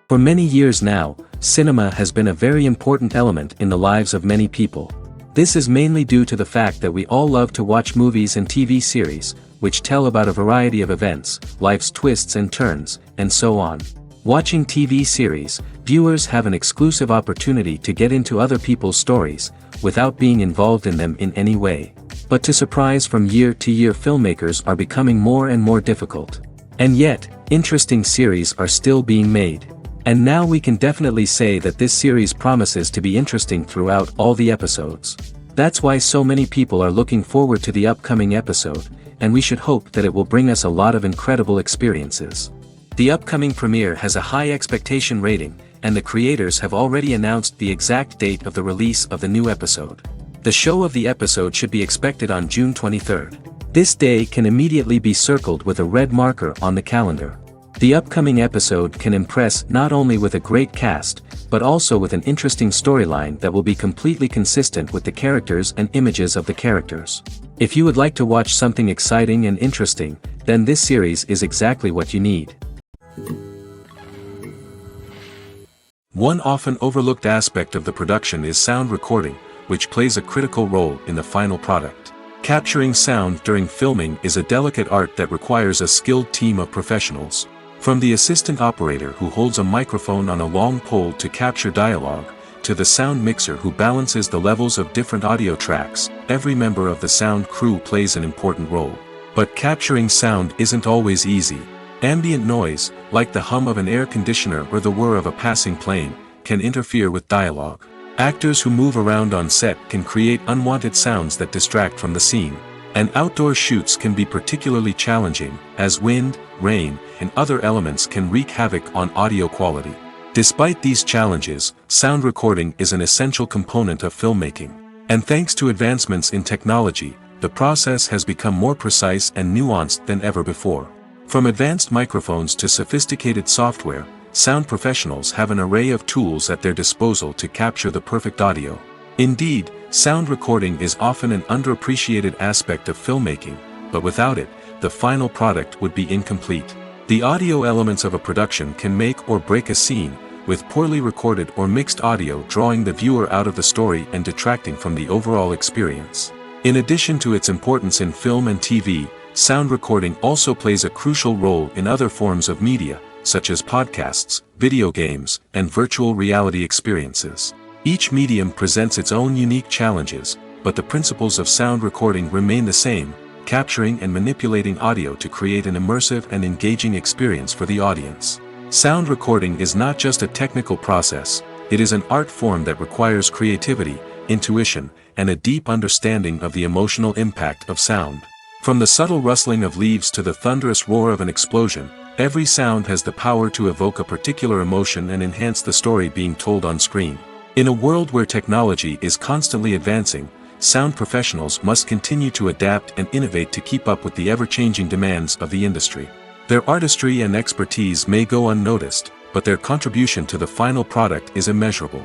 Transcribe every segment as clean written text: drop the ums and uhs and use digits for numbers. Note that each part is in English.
For many years now, cinema has been a very important element in the lives of many people. This is mainly due to the fact that we all love to watch movies and TV series, which tell about a variety of events, life's twists and turns, and so on. Watching TV series, viewers have an exclusive opportunity to get into other people's stories, without being involved in them in any way. But to surprise from year to year, filmmakers are becoming more and more difficult. And yet, interesting series are still being made. And now we can definitely say that this series promises to be interesting throughout all the episodes. That's why so many people are looking forward to the upcoming episode, and we should hope that it will bring us a lot of incredible experiences. The upcoming premiere has a high expectation rating, and the creators have already announced the exact date of the release of the new episode. The show of the episode should be expected on June 23rd. This day can immediately be circled with a red marker on the calendar. The upcoming episode can impress not only with a great cast, but also with an interesting storyline that will be completely consistent with the characters and images of the characters. If you would like to watch something exciting and interesting, then this series is exactly what you need. One often overlooked aspect of the production is sound recording, which plays a critical role in the final product. Capturing sound during filming is a delicate art that requires a skilled team of professionals. From the assistant operator who holds a microphone on a long pole to capture dialogue, to the sound mixer who balances the levels of different audio tracks, every member of the sound crew plays an important role. But capturing sound isn't always easy. Ambient noise, like the hum of an air conditioner or the whir of a passing plane, can interfere with dialogue. Actors who move around on set can create unwanted sounds that distract from the scene. And outdoor shoots can be particularly challenging, as wind, rain, and other elements can wreak havoc on audio quality. Despite these challenges, sound recording is an essential component of filmmaking. And thanks to advancements in technology, the process has become more precise and nuanced than ever before. From advanced microphones to sophisticated software, sound professionals have an array of tools at their disposal to capture the perfect audio. Indeed, sound recording is often an underappreciated aspect of filmmaking, but without it, the final product would be incomplete. The audio elements of a production can make or break a scene, with poorly recorded or mixed audio drawing the viewer out of the story and detracting from the overall experience. In addition to its importance in film and TV, sound recording also plays a crucial role in other forms of media, such as podcasts, video games, and virtual reality experiences. Each medium presents its own unique challenges, but the principles of sound recording remain the same, capturing and manipulating audio to create an immersive and engaging experience for the audience. Sound recording is not just a technical process, it is an art form that requires creativity, intuition, and a deep understanding of the emotional impact of sound. From the subtle rustling of leaves to the thunderous roar of an explosion, every sound has the power to evoke a particular emotion and enhance the story being told on screen. In a world where technology is constantly advancing, sound professionals must continue to adapt and innovate to keep up with the ever-changing demands of the industry. Their artistry and expertise may go unnoticed, but their contribution to the final product is immeasurable.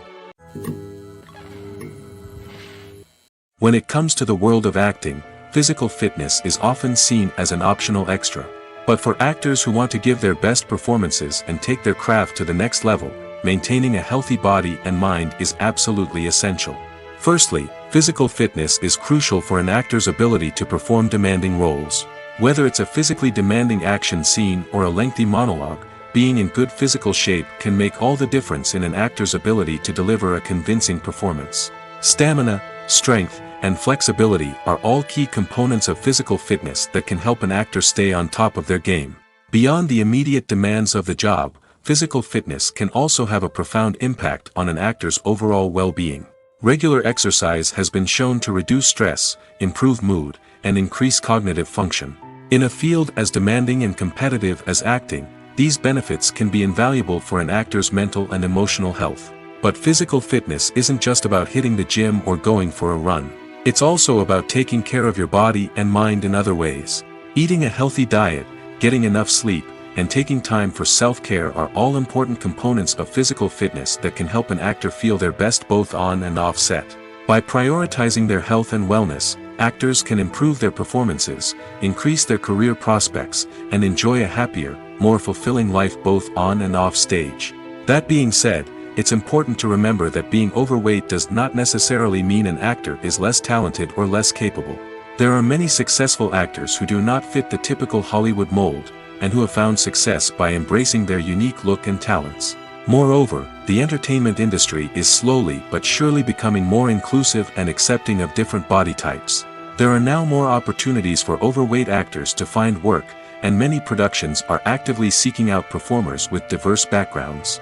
When it comes to the world of acting, physical fitness is often seen as an optional extra. But for actors who want to give their best performances and take their craft to the next level, maintaining a healthy body and mind is absolutely essential. Firstly, physical fitness is crucial for an actor's ability to perform demanding roles. Whether it's a physically demanding action scene or a lengthy monologue, being in good physical shape can make all the difference in an actor's ability to deliver a convincing performance. Stamina, strength, and flexibility are all key components of physical fitness that can help an actor stay on top of their game. Beyond the immediate demands of the job, physical fitness can also have a profound impact on an actor's overall well-being. Regular exercise has been shown to reduce stress, improve mood, and increase cognitive function. In a field as demanding and competitive as acting, these benefits can be invaluable for an actor's mental and emotional health. But physical fitness isn't just about hitting the gym or going for a run. It's also about taking care of your body and mind in other ways. Eating a healthy diet, getting enough sleep, and taking time for self-care are all important components of physical fitness that can help an actor feel their best both on and off set. By prioritizing their health and wellness, actors can improve their performances, increase their career prospects, and enjoy a happier, more fulfilling life both on and off stage. That being said, it's important to remember that being overweight does not necessarily mean an actor is less talented or less capable. There are many successful actors who do not fit the typical Hollywood mold, and who have found success by embracing their unique look and talents. Moreover, the entertainment industry is slowly but surely becoming more inclusive and accepting of different body types. There are now more opportunities for overweight actors to find work, and many productions are actively seeking out performers with diverse backgrounds.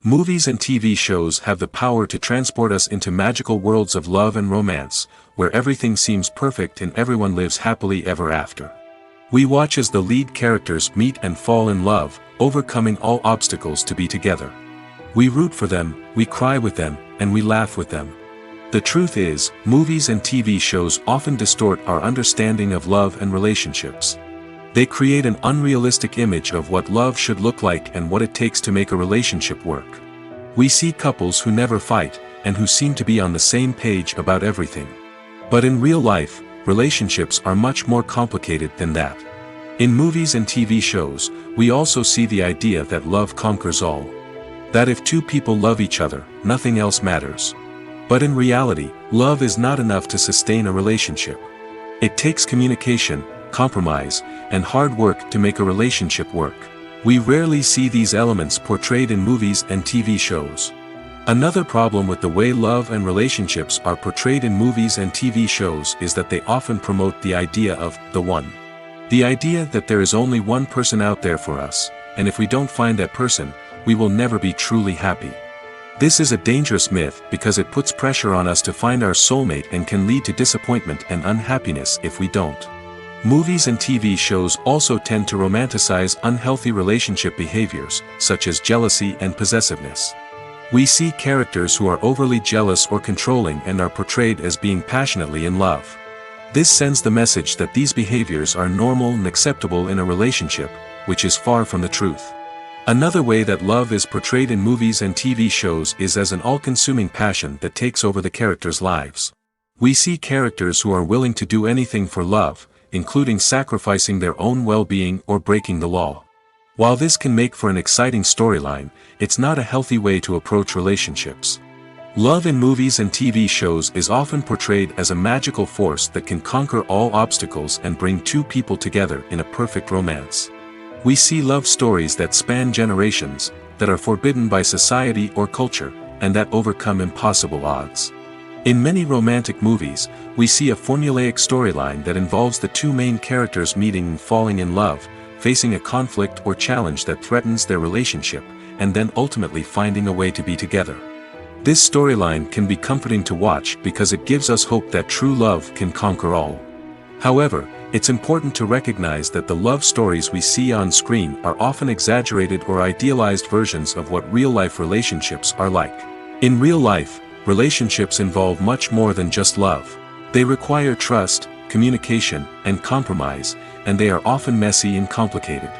Movies and TV shows have the power to transport us into magical worlds of love and romance, where everything seems perfect and everyone lives happily ever after. We watch as the lead characters meet and fall in love, overcoming all obstacles to be together. We root for them, we cry with them, and we laugh with them. The truth is, movies and TV shows often distort our understanding of love and relationships. They create an unrealistic image of what love should look like and what it takes to make a relationship work. We see couples who never fight, and who seem to be on the same page about everything. But in real life, relationships are much more complicated than that. In movies and TV shows, we also see the idea that love conquers all. That if two people love each other, nothing else matters. But in reality, love is not enough to sustain a relationship. It takes communication, compromise, and hard work to make a relationship work. We rarely see these elements portrayed in movies and TV shows. Another problem with the way love and relationships are portrayed in movies and TV shows is that they often promote the idea of the one. The idea that there is only one person out there for us, and if we don't find that person, we will never be truly happy. This is a dangerous myth because it puts pressure on us to find our soulmate and can lead to disappointment and unhappiness if we don't. Movies and TV shows also tend to romanticize unhealthy relationship behaviors, such as jealousy and possessiveness. We see characters who are overly jealous or controlling and are portrayed as being passionately in love. This sends the message that these behaviors are normal and acceptable in a relationship, which is far from the truth. Another way that love is portrayed in movies and TV shows is as an all-consuming passion that takes over the characters' lives. We see characters who are willing to do anything for love, including sacrificing their own well-being or breaking the law. While this can make for an exciting storyline, it's not a healthy way to approach relationships. Love in movies and TV shows is often portrayed as a magical force that can conquer all obstacles and bring two people together in a perfect romance. We see love stories that span generations, that are forbidden by society or culture, and that overcome impossible odds. In many romantic movies, we see a formulaic storyline that involves the two main characters meeting and falling in love, facing a conflict or challenge that threatens their relationship, and then ultimately finding a way to be together. This storyline can be comforting to watch because it gives us hope that true love can conquer all. However, it's important to recognize that the love stories we see on screen are often exaggerated or idealized versions of what real-life relationships are like. In real life, relationships involve much more than just love. They require trust, communication, and compromise, and they are often messy and complicated.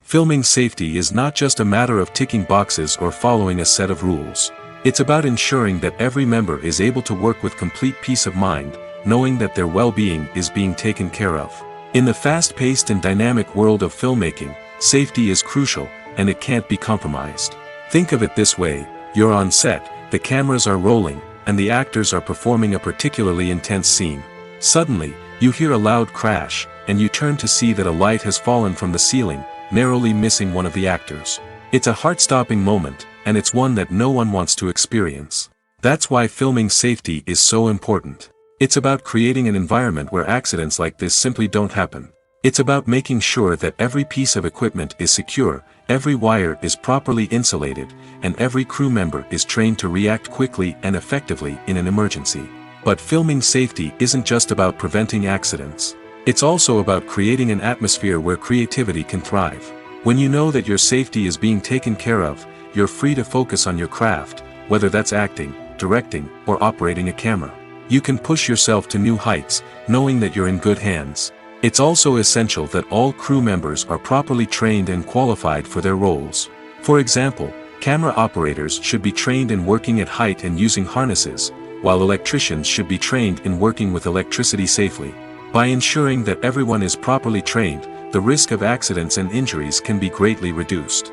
Filming safety is not just a matter of ticking boxes or following a set of rules. It's about ensuring that every member is able to work with complete peace of mind, knowing that their well-being is being taken care of. In the fast-paced and dynamic world of filmmaking, safety is crucial, and it can't be compromised. Think of it this way: you're on set, the cameras are rolling, and the actors are performing a particularly intense scene. Suddenly, you hear a loud crash, and you turn to see that a light has fallen from the ceiling, narrowly missing one of the actors. It's a heart-stopping moment, and it's one that no one wants to experience. That's why filming safety is so important. It's about creating an environment where accidents like this simply don't happen. It's about making sure that every piece of equipment is secure, every wire is properly insulated, and every crew member is trained to react quickly and effectively in an emergency. But filming safety isn't just about preventing accidents. It's also about creating an atmosphere where creativity can thrive. When you know that your safety is being taken care of, you're free to focus on your craft, whether that's acting, directing, or operating a camera. You can push yourself to new heights, knowing that you're in good hands. It's also essential that all crew members are properly trained and qualified for their roles. For example, camera operators should be trained in working at height and using harnesses, while electricians should be trained in working with electricity safely. By ensuring that everyone is properly trained, the risk of accidents and injuries can be greatly reduced.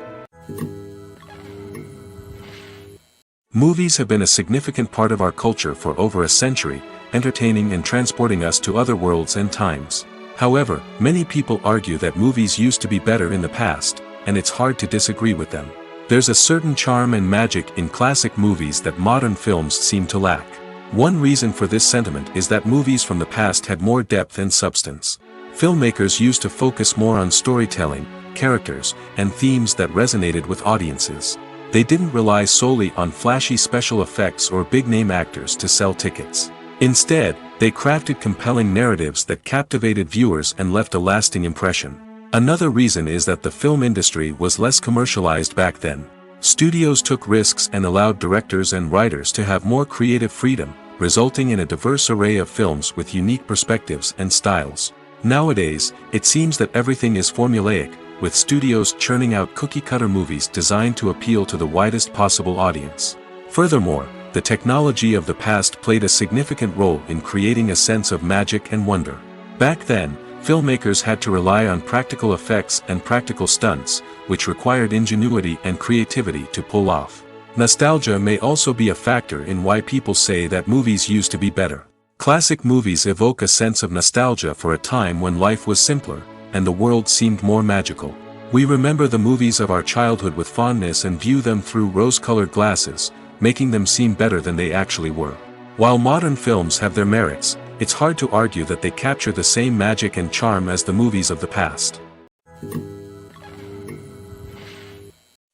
Movies have been a significant part of our culture for over a century, entertaining and transporting us to other worlds and times. However, many people argue that movies used to be better in the past, and it's hard to disagree with them. There's a certain charm and magic in classic movies that modern films seem to lack. One reason for this sentiment is that movies from the past had more depth and substance. Filmmakers used to focus more on storytelling, characters, and themes that resonated with audiences. They didn't rely solely on flashy special effects or big-name actors to sell tickets. Instead, they crafted compelling narratives that captivated viewers and left a lasting impression. Another reason is that the film industry was less commercialized back then. Studios took risks and allowed directors and writers to have more creative freedom, resulting in a diverse array of films with unique perspectives and styles. Nowadays, it seems that everything is formulaic, with studios churning out cookie-cutter movies designed to appeal to the widest possible audience. Furthermore, the technology of the past played a significant role in creating a sense of magic and wonder. Back then, filmmakers had to rely on practical effects and practical stunts, which required ingenuity and creativity to pull off. Nostalgia may also be a factor in why people say that movies used to be better. Classic movies evoke a sense of nostalgia for a time when life was simpler, and the world seemed more magical. We remember the movies of our childhood with fondness and view them through rose-colored glasses, making them seem better than they actually were. While modern films have their merits, it's hard to argue that they capture the same magic and charm as the movies of the past.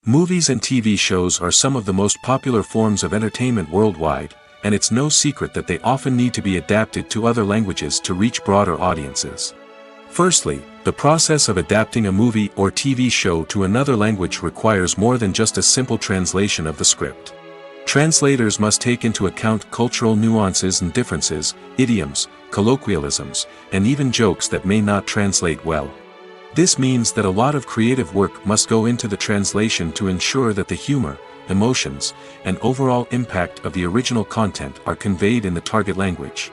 Movies and TV shows are some of the most popular forms of entertainment worldwide, and it's no secret that they often need to be adapted to other languages to reach broader audiences. Firstly, the process of adapting a movie or TV show to another language requires more than just a simple translation of the script. Translators must take into account cultural nuances and differences, idioms, colloquialisms, and even jokes that may not translate well. This means that a lot of creative work must go into the translation to ensure that the humor, emotions, and overall impact of the original content are conveyed in the target language.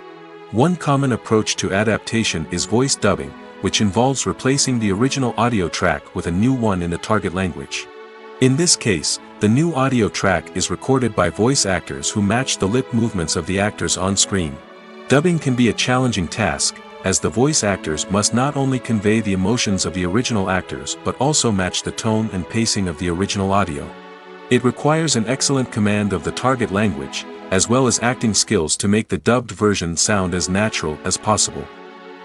One common approach to adaptation is voice dubbing, which involves replacing the original audio track with a new one in the target language. In this case, the new audio track is recorded by voice actors who match the lip movements of the actors on screen. Dubbing can be a challenging task, as the voice actors must not only convey the emotions of the original actors but also match the tone and pacing of the original audio. It requires an excellent command of the target language, as well as acting skills to make the dubbed version sound as natural as possible.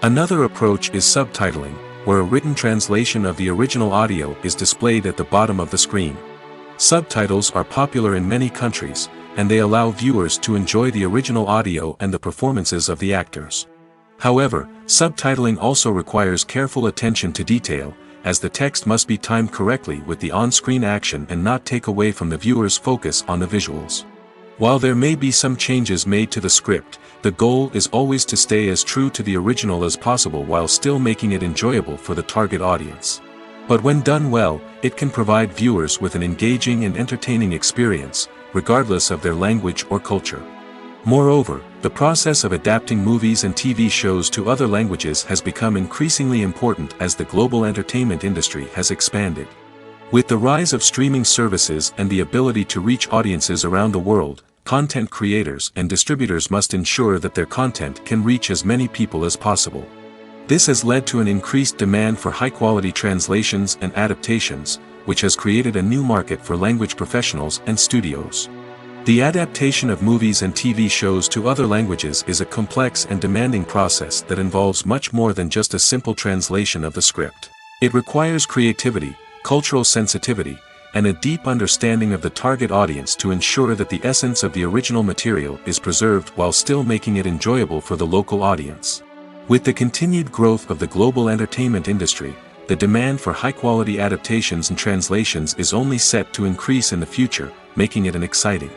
Another approach is subtitling, where a written translation of the original audio is displayed at the bottom of the screen. Subtitles are popular in many countries, and they allow viewers to enjoy the original audio and the performances of the actors. However, subtitling also requires careful attention to detail, as the text must be timed correctly with the on-screen action and not take away from the viewer's focus on the visuals. While there may be some changes made to the script, the goal is always to stay as true to the original as possible while still making it enjoyable for the target audience. But when done well, it can provide viewers with an engaging and entertaining experience, regardless of their language or culture. Moreover, the process of adapting movies and TV shows to other languages has become increasingly important as the global entertainment industry has expanded. With the rise of streaming services and the ability to reach audiences around the world, content creators and distributors must ensure that their content can reach as many people as possible. This has led to an increased demand for high-quality translations and adaptations, which has created a new market for language professionals and studios. The adaptation of movies and TV shows to other languages is a complex and demanding process that involves much more than just a simple translation of the script. It requires creativity, cultural sensitivity, and a deep understanding of the target audience to ensure that the essence of the original material is preserved while still making it enjoyable for the local audience. With the continued growth of the global entertainment industry, the demand for high-quality adaptations and translations is only set to increase in the future, making it an exciting.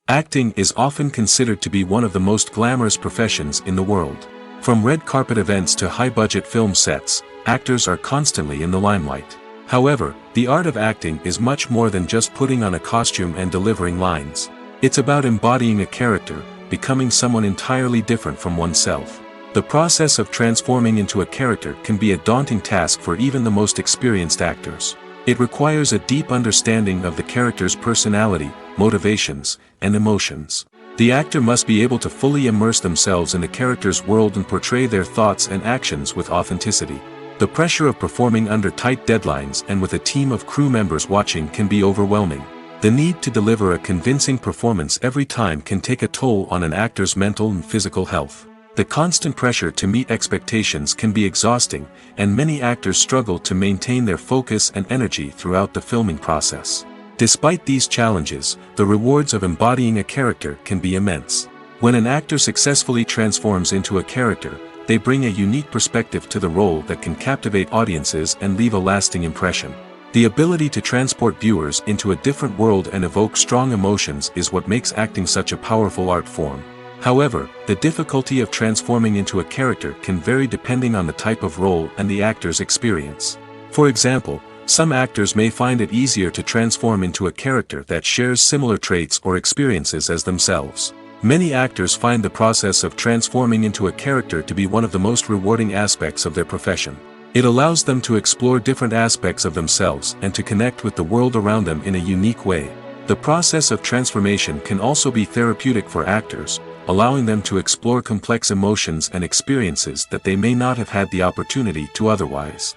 Acting is often considered to be one of the most glamorous professions in the world. From red carpet events to high-budget film sets, actors are constantly in the limelight. However, the art of acting is much more than just putting on a costume and delivering lines. It's about embodying a character, becoming someone entirely different from oneself. The process of transforming into a character can be a daunting task for even the most experienced actors. It requires a deep understanding of the character's personality, motivations, and emotions. The actor must be able to fully immerse themselves in the character's world and portray their thoughts and actions with authenticity. The pressure of performing under tight deadlines and with a team of crew members watching can be overwhelming. The need to deliver a convincing performance every time can take a toll on an actor's mental and physical health. The constant pressure to meet expectations can be exhausting, and many actors struggle to maintain their focus and energy throughout the filming process. Despite these challenges, the rewards of embodying a character can be immense. When an actor successfully transforms into a character, they bring a unique perspective to the role that can captivate audiences and leave a lasting impression. The ability to transport viewers into a different world and evoke strong emotions is what makes acting such a powerful art form. However, the difficulty of transforming into a character can vary depending on the type of role and the actor's experience. For example, some actors may find it easier to transform into a character that shares similar traits or experiences as themselves. Many actors find the process of transforming into a character to be one of the most rewarding aspects of their profession. It allows them to explore different aspects of themselves and to connect with the world around them in a unique way. The process of transformation can also be therapeutic for actors, allowing them to explore complex emotions and experiences that they may not have had the opportunity to otherwise.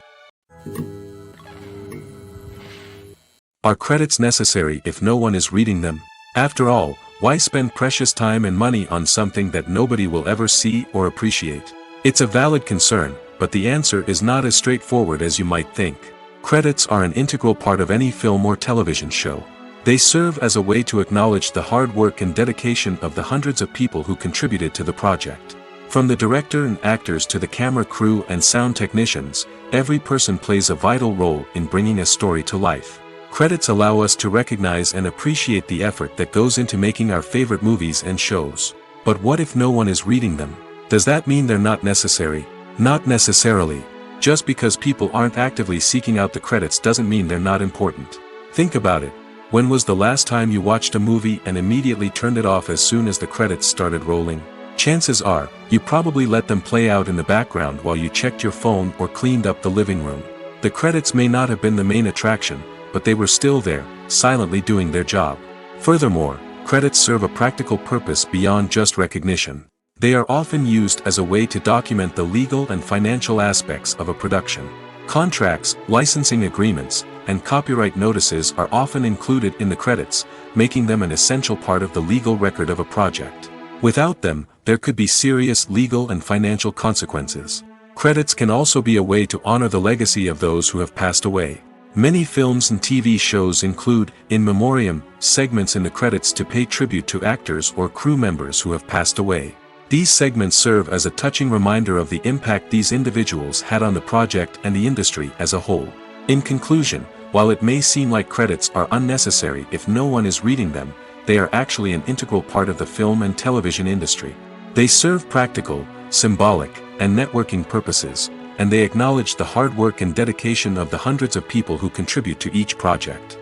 Are credits necessary if no one is reading them? After all, why spend precious time and money on something that nobody will ever see or appreciate? It's a valid concern, but the answer is not as straightforward as you might think. Credits are an integral part of any film or television show. They serve as a way to acknowledge the hard work and dedication of the hundreds of people who contributed to the project. From the director and actors to the camera crew and sound technicians, every person plays a vital role in bringing a story to life. Credits allow us to recognize and appreciate the effort that goes into making our favorite movies and shows. But what if no one is reading them? Does that mean they're not necessary? Not necessarily. Just because people aren't actively seeking out the credits doesn't mean they're not important. Think about it. When was the last time you watched a movie and immediately turned it off as soon as the credits started rolling? Chances are, you probably let them play out in the background while you checked your phone or cleaned up the living room. The credits may not have been the main attraction, but they were still there, silently doing their job. Furthermore, credits serve a practical purpose beyond just recognition. They are often used as a way to document the legal and financial aspects of a production. Contracts, licensing agreements, and copyright notices are often included in the credits, making them an essential part of the legal record of a project. Without them, there could be serious legal and financial consequences. Credits can also be a way to honor the legacy of those who have passed away. Many films and TV shows include, in memoriam, segments in the credits to pay tribute to actors or crew members who have passed away. These segments serve as a touching reminder of the impact these individuals had on the project and the industry as a whole. In conclusion, while it may seem like credits are unnecessary if no one is reading them, they are actually an integral part of the film and television industry. They serve practical, symbolic, and networking purposes, and they acknowledge the hard work and dedication of the hundreds of people who contribute to each project.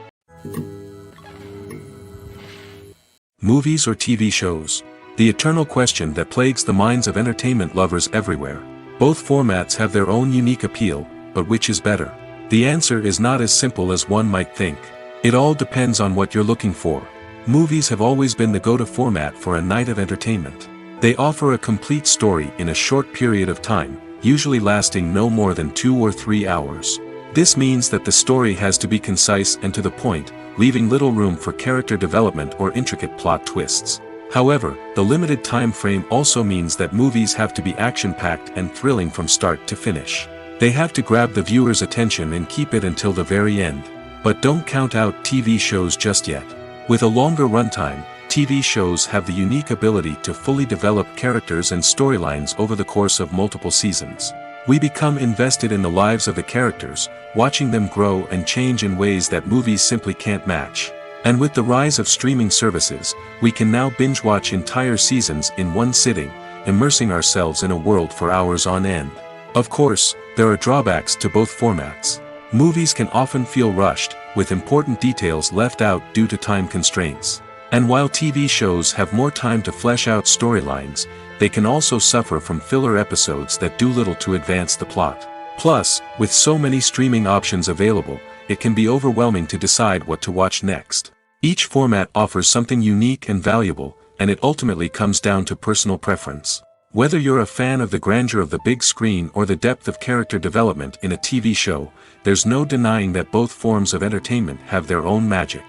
Movies or TV shows? The eternal question that plagues the minds of entertainment lovers everywhere. Both formats have their own unique appeal, but which is better? The answer is not as simple as one might think. It all depends on what you're looking for. Movies have always been the go-to format for a night of entertainment. They offer a complete story in a short period of time, usually lasting no more than 2 or 3 hours. This means that the story has to be concise and to the point, leaving little room for character development or intricate plot twists. However, the limited time frame also means that movies have to be action-packed and thrilling from start to finish. They have to grab the viewer's attention and keep it until the very end. But don't count out TV shows just yet. With a longer runtime, TV shows have the unique ability to fully develop characters and storylines over the course of multiple seasons. We become invested in the lives of the characters, watching them grow and change in ways that movies simply can't match. And with the rise of streaming services, we can now binge-watch entire seasons in one sitting, immersing ourselves in a world for hours on end. Of course, there are drawbacks to both formats. Movies can often feel rushed, with important details left out due to time constraints. And while TV shows have more time to flesh out storylines, they can also suffer from filler episodes that do little to advance the plot. Plus, with so many streaming options available, it can be overwhelming to decide what to watch next. Each format offers something unique and valuable, and it ultimately comes down to personal preference. Whether you're a fan of the grandeur of the big screen or the depth of character development in a TV show, there's no denying that both forms of entertainment have their own magic.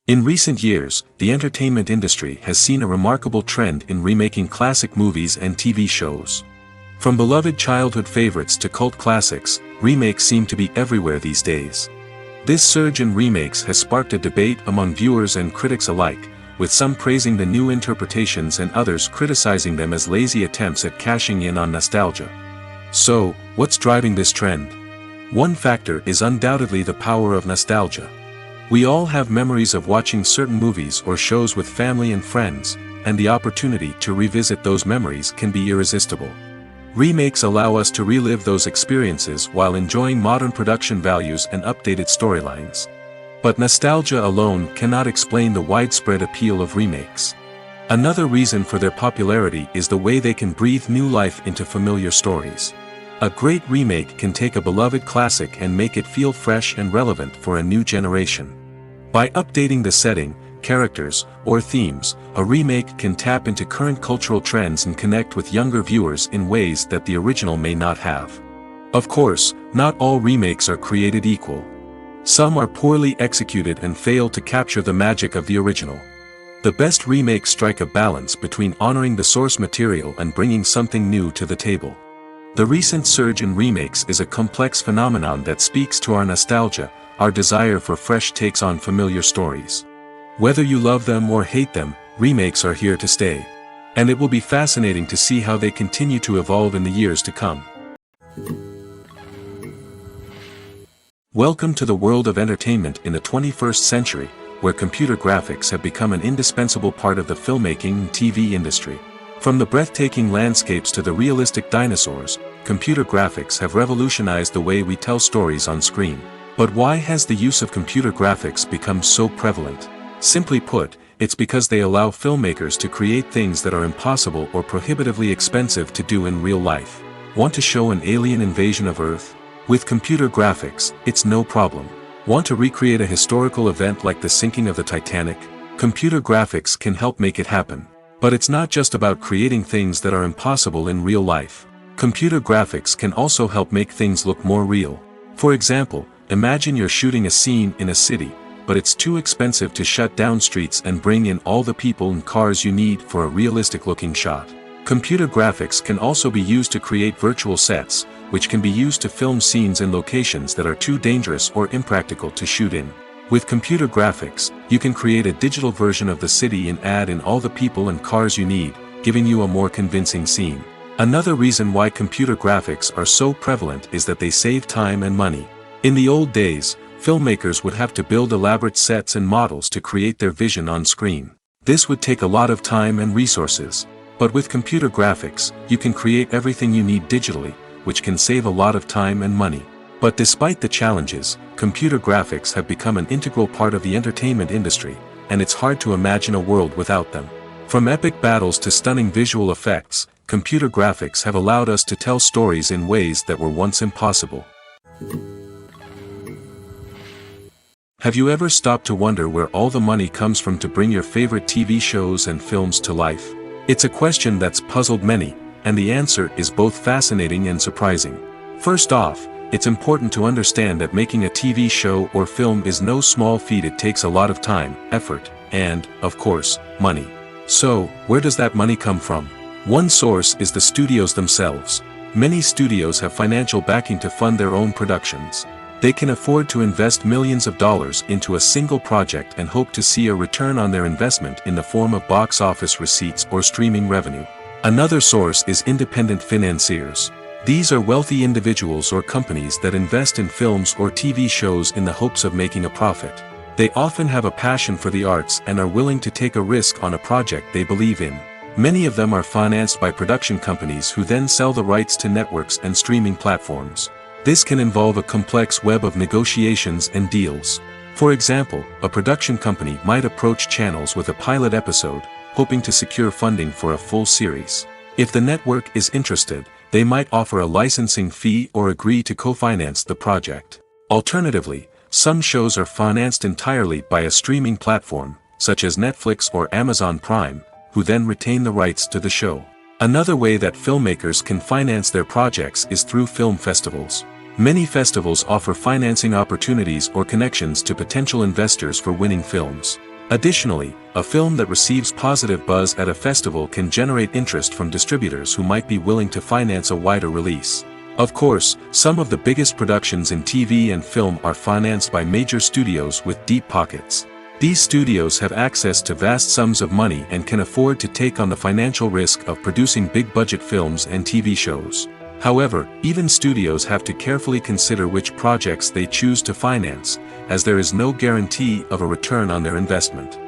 In recent years, the entertainment industry has seen a remarkable trend in remaking classic movies and TV shows. From beloved childhood favorites to cult classics, remakes seem to be everywhere these days. This surge in remakes has sparked a debate among viewers and critics alike, with some praising the new interpretations and others criticizing them as lazy attempts at cashing in on nostalgia. So, what's driving this trend? One factor is undoubtedly the power of nostalgia. We all have memories of watching certain movies or shows with family and friends, and the opportunity to revisit those memories can be irresistible. Remakes allow us to relive those experiences while enjoying modern production values and updated storylines. But nostalgia alone cannot explain the widespread appeal of remakes. Another reason for their popularity is the way they can breathe new life into familiar stories. A great remake can take a beloved classic and make it feel fresh and relevant for a new generation. By updating the setting, characters, or themes, a remake can tap into current cultural trends and connect with younger viewers in ways that the original may not have. Of course, not all remakes are created equal. Some are poorly executed and fail to capture the magic of the original. The best remakes strike a balance between honoring the source material and bringing something new to the table. The recent surge in remakes is a complex phenomenon that speaks to our nostalgia, our desire for fresh takes on familiar stories. Whether you love them or hate them, remakes are here to stay. And it will be fascinating to see how they continue to evolve in the years to come. Welcome to the world of entertainment in the 21st century, where computer graphics have become an indispensable part of the filmmaking and TV industry. From the breathtaking landscapes to the realistic dinosaurs, computer graphics have revolutionized the way we tell stories on screen. But why has the use of computer graphics become so prevalent? Simply put, it's because they allow filmmakers to create things that are impossible or prohibitively expensive to do in real life. Want to show an alien invasion of Earth? With computer graphics, it's no problem. Want to recreate a historical event like the sinking of the Titanic? Computer graphics can help make it happen. But it's not just about creating things that are impossible in real life. Computer graphics can also help make things look more real. For example, imagine you're shooting a scene in a city, but it's too expensive to shut down streets and bring in all the people and cars you need for a realistic-looking shot. Computer graphics can also be used to create virtual sets, which can be used to film scenes in locations that are too dangerous or impractical to shoot in. With computer graphics, you can create a digital version of the city and add in all the people and cars you need, giving you a more convincing scene. Another reason why computer graphics are so prevalent is that they save time and money. In the old days, filmmakers would have to build elaborate sets and models to create their vision on screen. This would take a lot of time and resources. But with computer graphics, you can create everything you need digitally, which can save a lot of time and money. But despite the challenges, computer graphics have become an integral part of the entertainment industry, and it's hard to imagine a world without them. From epic battles to stunning visual effects, computer graphics have allowed us to tell stories in ways that were once impossible. Have you ever stopped to wonder where all the money comes from to bring your favorite TV shows and films to life? It's a question that's puzzled many, and the answer is both fascinating and surprising. First off, it's important to understand that making a TV show or film is no small feat. It takes a lot of time, effort, and, of course, money. So, where does that money come from? One source is the studios themselves. Many studios have financial backing to fund their own productions. They can afford to invest millions of dollars into a single project and hope to see a return on their investment in the form of box office receipts or streaming revenue. Another source is independent financiers. These are wealthy individuals or companies that invest in films or TV shows in the hopes of making a profit. They often have a passion for the arts and are willing to take a risk on a project they believe in. Many of them are financed by production companies who then sell the rights to networks and streaming platforms. This can involve a complex web of negotiations and deals. For example, a production company might approach channels with a pilot episode, hoping to secure funding for a full series. If the network is interested, they might offer a licensing fee or agree to co-finance the project. Alternatively, some shows are financed entirely by a streaming platform, such as Netflix or Amazon Prime, who then retain the rights to the show. Another way that filmmakers can finance their projects is through film festivals. Many festivals offer financing opportunities or connections to potential investors for winning films. Additionally, a film that receives positive buzz at a festival can generate interest from distributors who might be willing to finance a wider release. Of course, some of the biggest productions in TV and film are financed by major studios with deep pockets. These studios have access to vast sums of money and can afford to take on the financial risk of producing big-budget films and TV shows. However, even studios have to carefully consider which projects they choose to finance, as there is no guarantee of a return on their investment.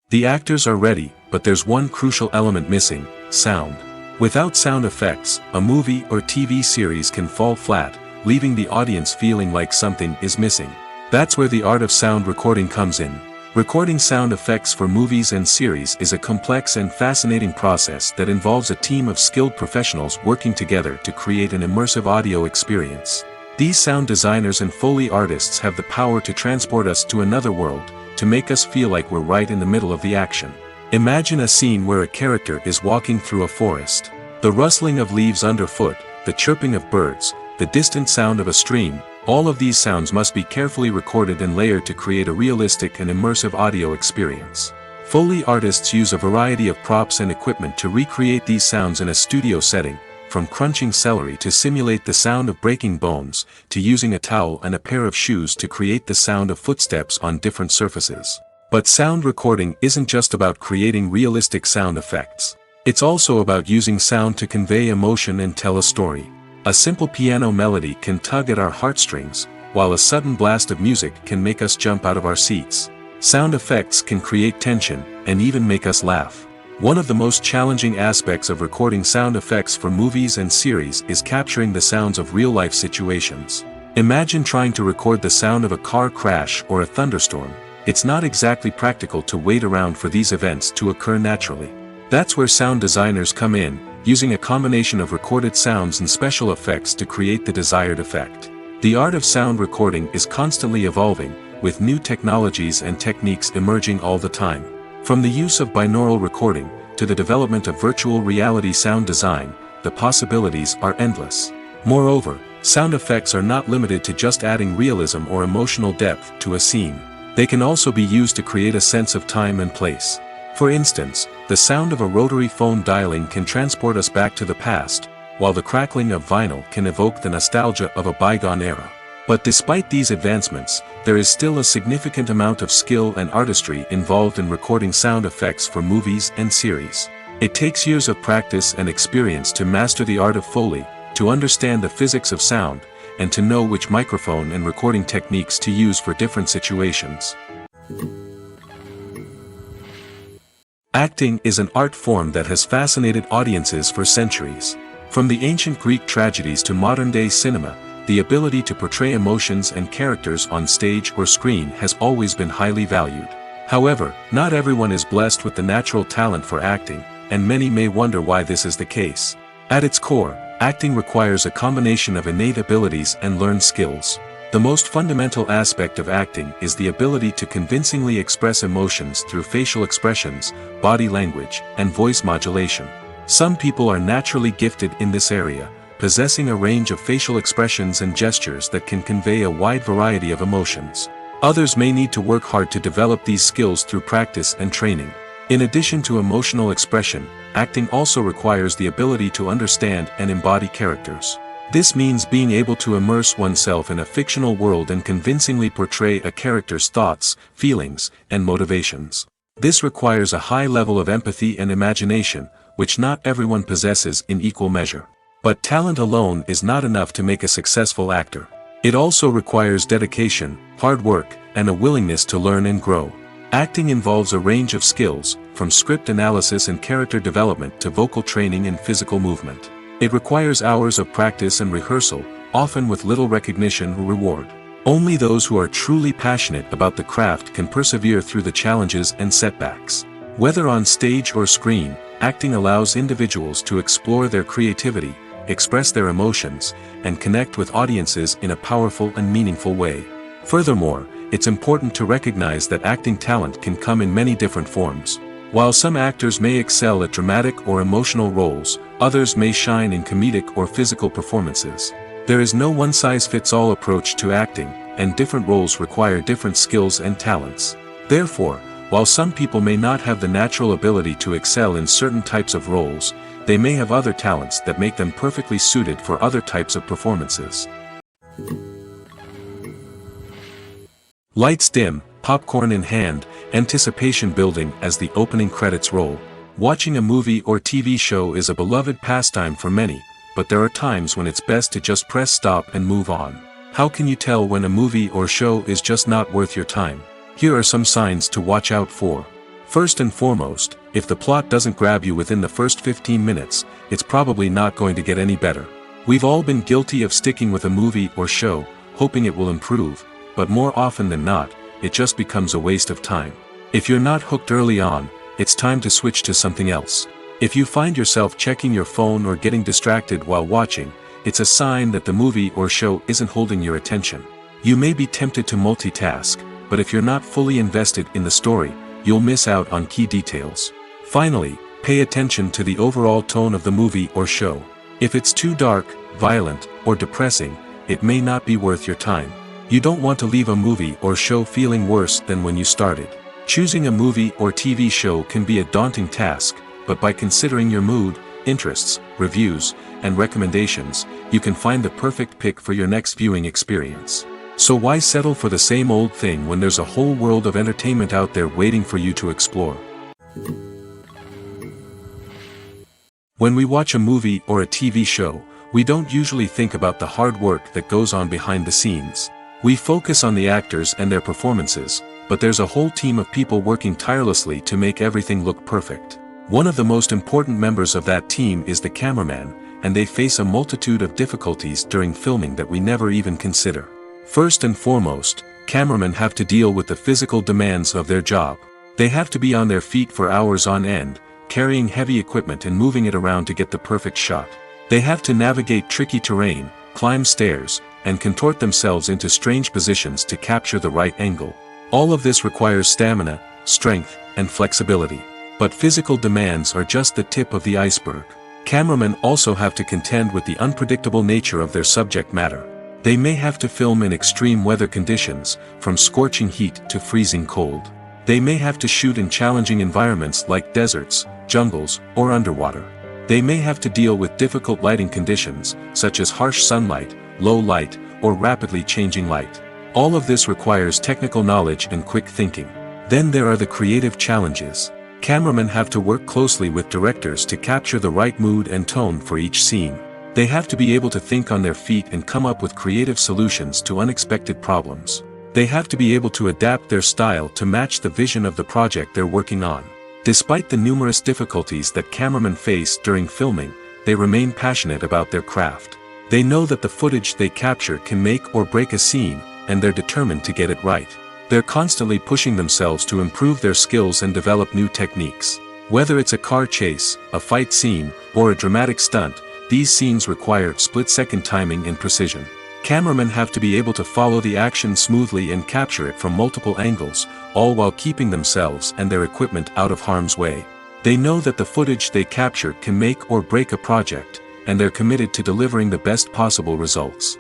The actors are ready, but there's one crucial element missing: sound. Without sound effects, a movie or TV series can fall flat, leaving the audience feeling like something is missing. That's where the art of sound recording comes in. Recording sound effects for movies and series is a complex and fascinating process that involves a team of skilled professionals working together to create an immersive audio experience. These sound designers and Foley artists have the power to transport us to another world, to make us feel like we're right in the middle of the action. Imagine a scene where a character is walking through a forest. The rustling of leaves underfoot, the chirping of birds, the distant sound of a stream, all of these sounds must be carefully recorded and layered to create a realistic and immersive audio experience. Foley artists use a variety of props and equipment to recreate these sounds in a studio setting, from crunching celery to simulate the sound of breaking bones, to using a towel and a pair of shoes to create the sound of footsteps on different surfaces. But sound recording isn't just about creating realistic sound effects. It's also about using sound to convey emotion and tell a story. A simple piano melody can tug at our heartstrings, while a sudden blast of music can make us jump out of our seats. Sound effects can create tension, and even make us laugh. One of the most challenging aspects of recording sound effects for movies and series is capturing the sounds of real-life situations. Imagine trying to record the sound of a car crash or a thunderstorm. It's not exactly practical to wait around for these events to occur naturally. That's where sound designers come in, using a combination of recorded sounds and special effects to create the desired effect. The art of sound recording is constantly evolving, with new technologies and techniques emerging all the time. From the use of binaural recording, to the development of virtual reality sound design, the possibilities are endless. Moreover, sound effects are not limited to just adding realism or emotional depth to a scene. They can also be used to create a sense of time and place. For instance, the sound of a rotary phone dialing can transport us back to the past, while the crackling of vinyl can evoke the nostalgia of a bygone era. But despite these advancements, there is still a significant amount of skill and artistry involved in recording sound effects for movies and series. It takes years of practice and experience to master the art of Foley, to understand the physics of sound, and to know which microphone and recording techniques to use for different situations. Acting is an art form that has fascinated audiences for centuries. From the ancient Greek tragedies to modern-day cinema, the ability to portray emotions and characters on stage or screen has always been highly valued. However, not everyone is blessed with the natural talent for acting, and many may wonder why this is the case. At its core, acting requires a combination of innate abilities and learned skills. The most fundamental aspect of acting is the ability to convincingly express emotions through facial expressions, body language, and voice modulation. Some people are naturally gifted in this area, possessing a range of facial expressions and gestures that can convey a wide variety of emotions. Others may need to work hard to develop these skills through practice and training. In addition to emotional expression, acting also requires the ability to understand and embody characters. This means being able to immerse oneself in a fictional world and convincingly portray a character's thoughts, feelings, and motivations. This requires a high level of empathy and imagination, which not everyone possesses in equal measure. But talent alone is not enough to make a successful actor. It also requires dedication, hard work, and a willingness to learn and grow. Acting involves a range of skills, from script analysis and character development to vocal training and physical movement. It requires hours of practice and rehearsal, often with little recognition or reward. Only those who are truly passionate about the craft can persevere through the challenges and setbacks. Whether on stage or screen, acting allows individuals to explore their creativity, express their emotions, and connect with audiences in a powerful and meaningful way. Furthermore, it's important to recognize that acting talent can come in many different forms. While some actors may excel at dramatic or emotional roles, others may shine in comedic or physical performances. There is no one-size-fits-all approach to acting, and different roles require different skills and talents. Therefore, while some people may not have the natural ability to excel in certain types of roles, they may have other talents that make them perfectly suited for other types of performances. Lights dim, popcorn in hand, anticipation building as the opening credits roll. Watching a movie or TV show is a beloved pastime for many, but there are times when it's best to just press stop and move on. How can you tell when a movie or show is just not worth your time? Here are some signs to watch out for. First and foremost, if the plot doesn't grab you within the first 15 minutes, it's probably not going to get any better. We've all been guilty of sticking with a movie or show, hoping it will improve, but more often than not, it just becomes a waste of time. If you're not hooked early on, it's time to switch to something else. If you find yourself checking your phone or getting distracted while watching, it's a sign that the movie or show isn't holding your attention. You may be tempted to multitask, but if you're not fully invested in the story, you'll miss out on key details. Finally, pay attention to the overall tone of the movie or show. If it's too dark, violent, or depressing, it may not be worth your time. You don't want to leave a movie or show feeling worse than when you started. Choosing a movie or TV show can be a daunting task, but by considering your mood, interests, reviews, and recommendations, you can find the perfect pick for your next viewing experience. So why settle for the same old thing when there's a whole world of entertainment out there waiting for you to explore? When we watch a movie or a TV show, we don't usually think about the hard work that goes on behind the scenes. We focus on the actors and their performances, but there's a whole team of people working tirelessly to make everything look perfect. One of the most important members of that team is the cameraman, and they face a multitude of difficulties during filming that we never even consider. First and foremost, cameramen have to deal with the physical demands of their job. They have to be on their feet for hours on end, carrying heavy equipment and moving it around to get the perfect shot. They have to navigate tricky terrain, climb stairs, and contort themselves into strange positions to capture the right angle. All of this requires stamina, strength, and flexibility. But physical demands are just the tip of the iceberg. Cameramen also have to contend with the unpredictable nature of their subject matter. They may have to film in extreme weather conditions, from scorching heat to freezing cold. They may have to shoot in challenging environments like deserts, jungles, or underwater. They may have to deal with difficult lighting conditions, such as harsh sunlight, low light, or rapidly changing light. All of this requires technical knowledge and quick thinking. Then there are the creative challenges. Cameramen have to work closely with directors to capture the right mood and tone for each scene. They have to be able to think on their feet and come up with creative solutions to unexpected problems. They have to be able to adapt their style to match the vision of the project they're working on. Despite the numerous difficulties that cameramen face during filming, they remain passionate about their craft. They know that the footage they capture can make or break a scene, and they're determined to get it right. They're constantly pushing themselves to improve their skills and develop new techniques. Whether it's a car chase, a fight scene, or a dramatic stunt, these scenes require split-second timing and precision. Cameramen have to be able to follow the action smoothly and capture it from multiple angles, all while keeping themselves and their equipment out of harm's way. They know that the footage they capture can make or break a project, and they're committed to delivering the best possible results.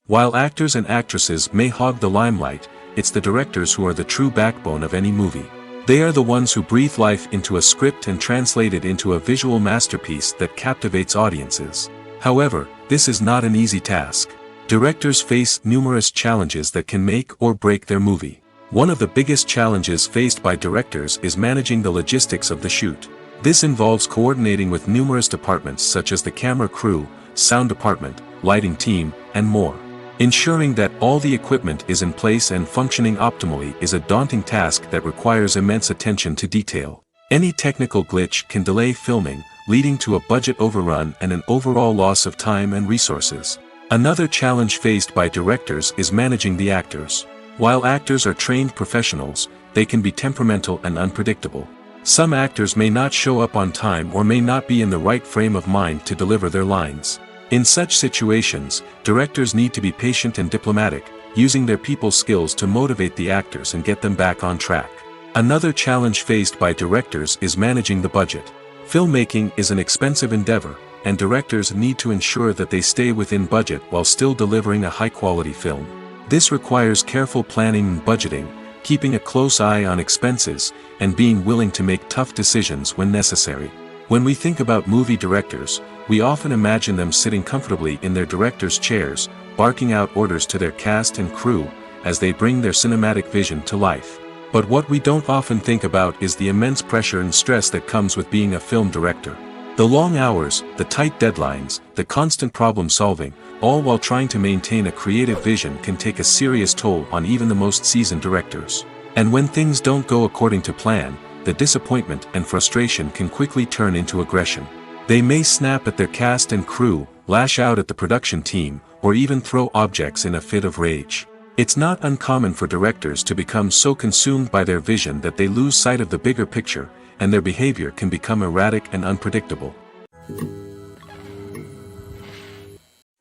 While actors and actresses may hog the limelight, it's the directors who are the true backbone of any movie. They are the ones who breathe life into a script and translate it into a visual masterpiece that captivates audiences. However, this is not an easy task. Directors face numerous challenges that can make or break their movie. One of the biggest challenges faced by directors is managing the logistics of the shoot. This involves coordinating with numerous departments such as the camera crew, sound department, lighting team, and more. Ensuring that all the equipment is in place and functioning optimally is a daunting task that requires immense attention to detail. Any technical glitch can delay filming, leading to a budget overrun and an overall loss of time and resources. Another challenge faced by directors is managing the actors. While actors are trained professionals, they can be temperamental and unpredictable. Some actors may not show up on time or may not be in the right frame of mind to deliver their lines. In such situations, directors need to be patient and diplomatic, using their people skills to motivate the actors and get them back on track. Another challenge faced by directors is managing the budget. Filmmaking is an expensive endeavor, and directors need to ensure that they stay within budget while still delivering a high-quality film. This requires careful planning and budgeting, keeping a close eye on expenses, and being willing to make tough decisions when necessary. When we think about movie directors, we often imagine them sitting comfortably in their director's chairs, barking out orders to their cast and crew, as they bring their cinematic vision to life. But what we don't often think about is the immense pressure and stress that comes with being a film director. The long hours, the tight deadlines, the constant problem solving, all while trying to maintain a creative vision can take a serious toll on even the most seasoned directors. And when things don't go according to plan, the disappointment and frustration can quickly turn into aggression. They may snap at their cast and crew, lash out at the production team, or even throw objects in a fit of rage. It's not uncommon for directors to become so consumed by their vision that they lose sight of the bigger picture, and their behavior can become erratic and unpredictable.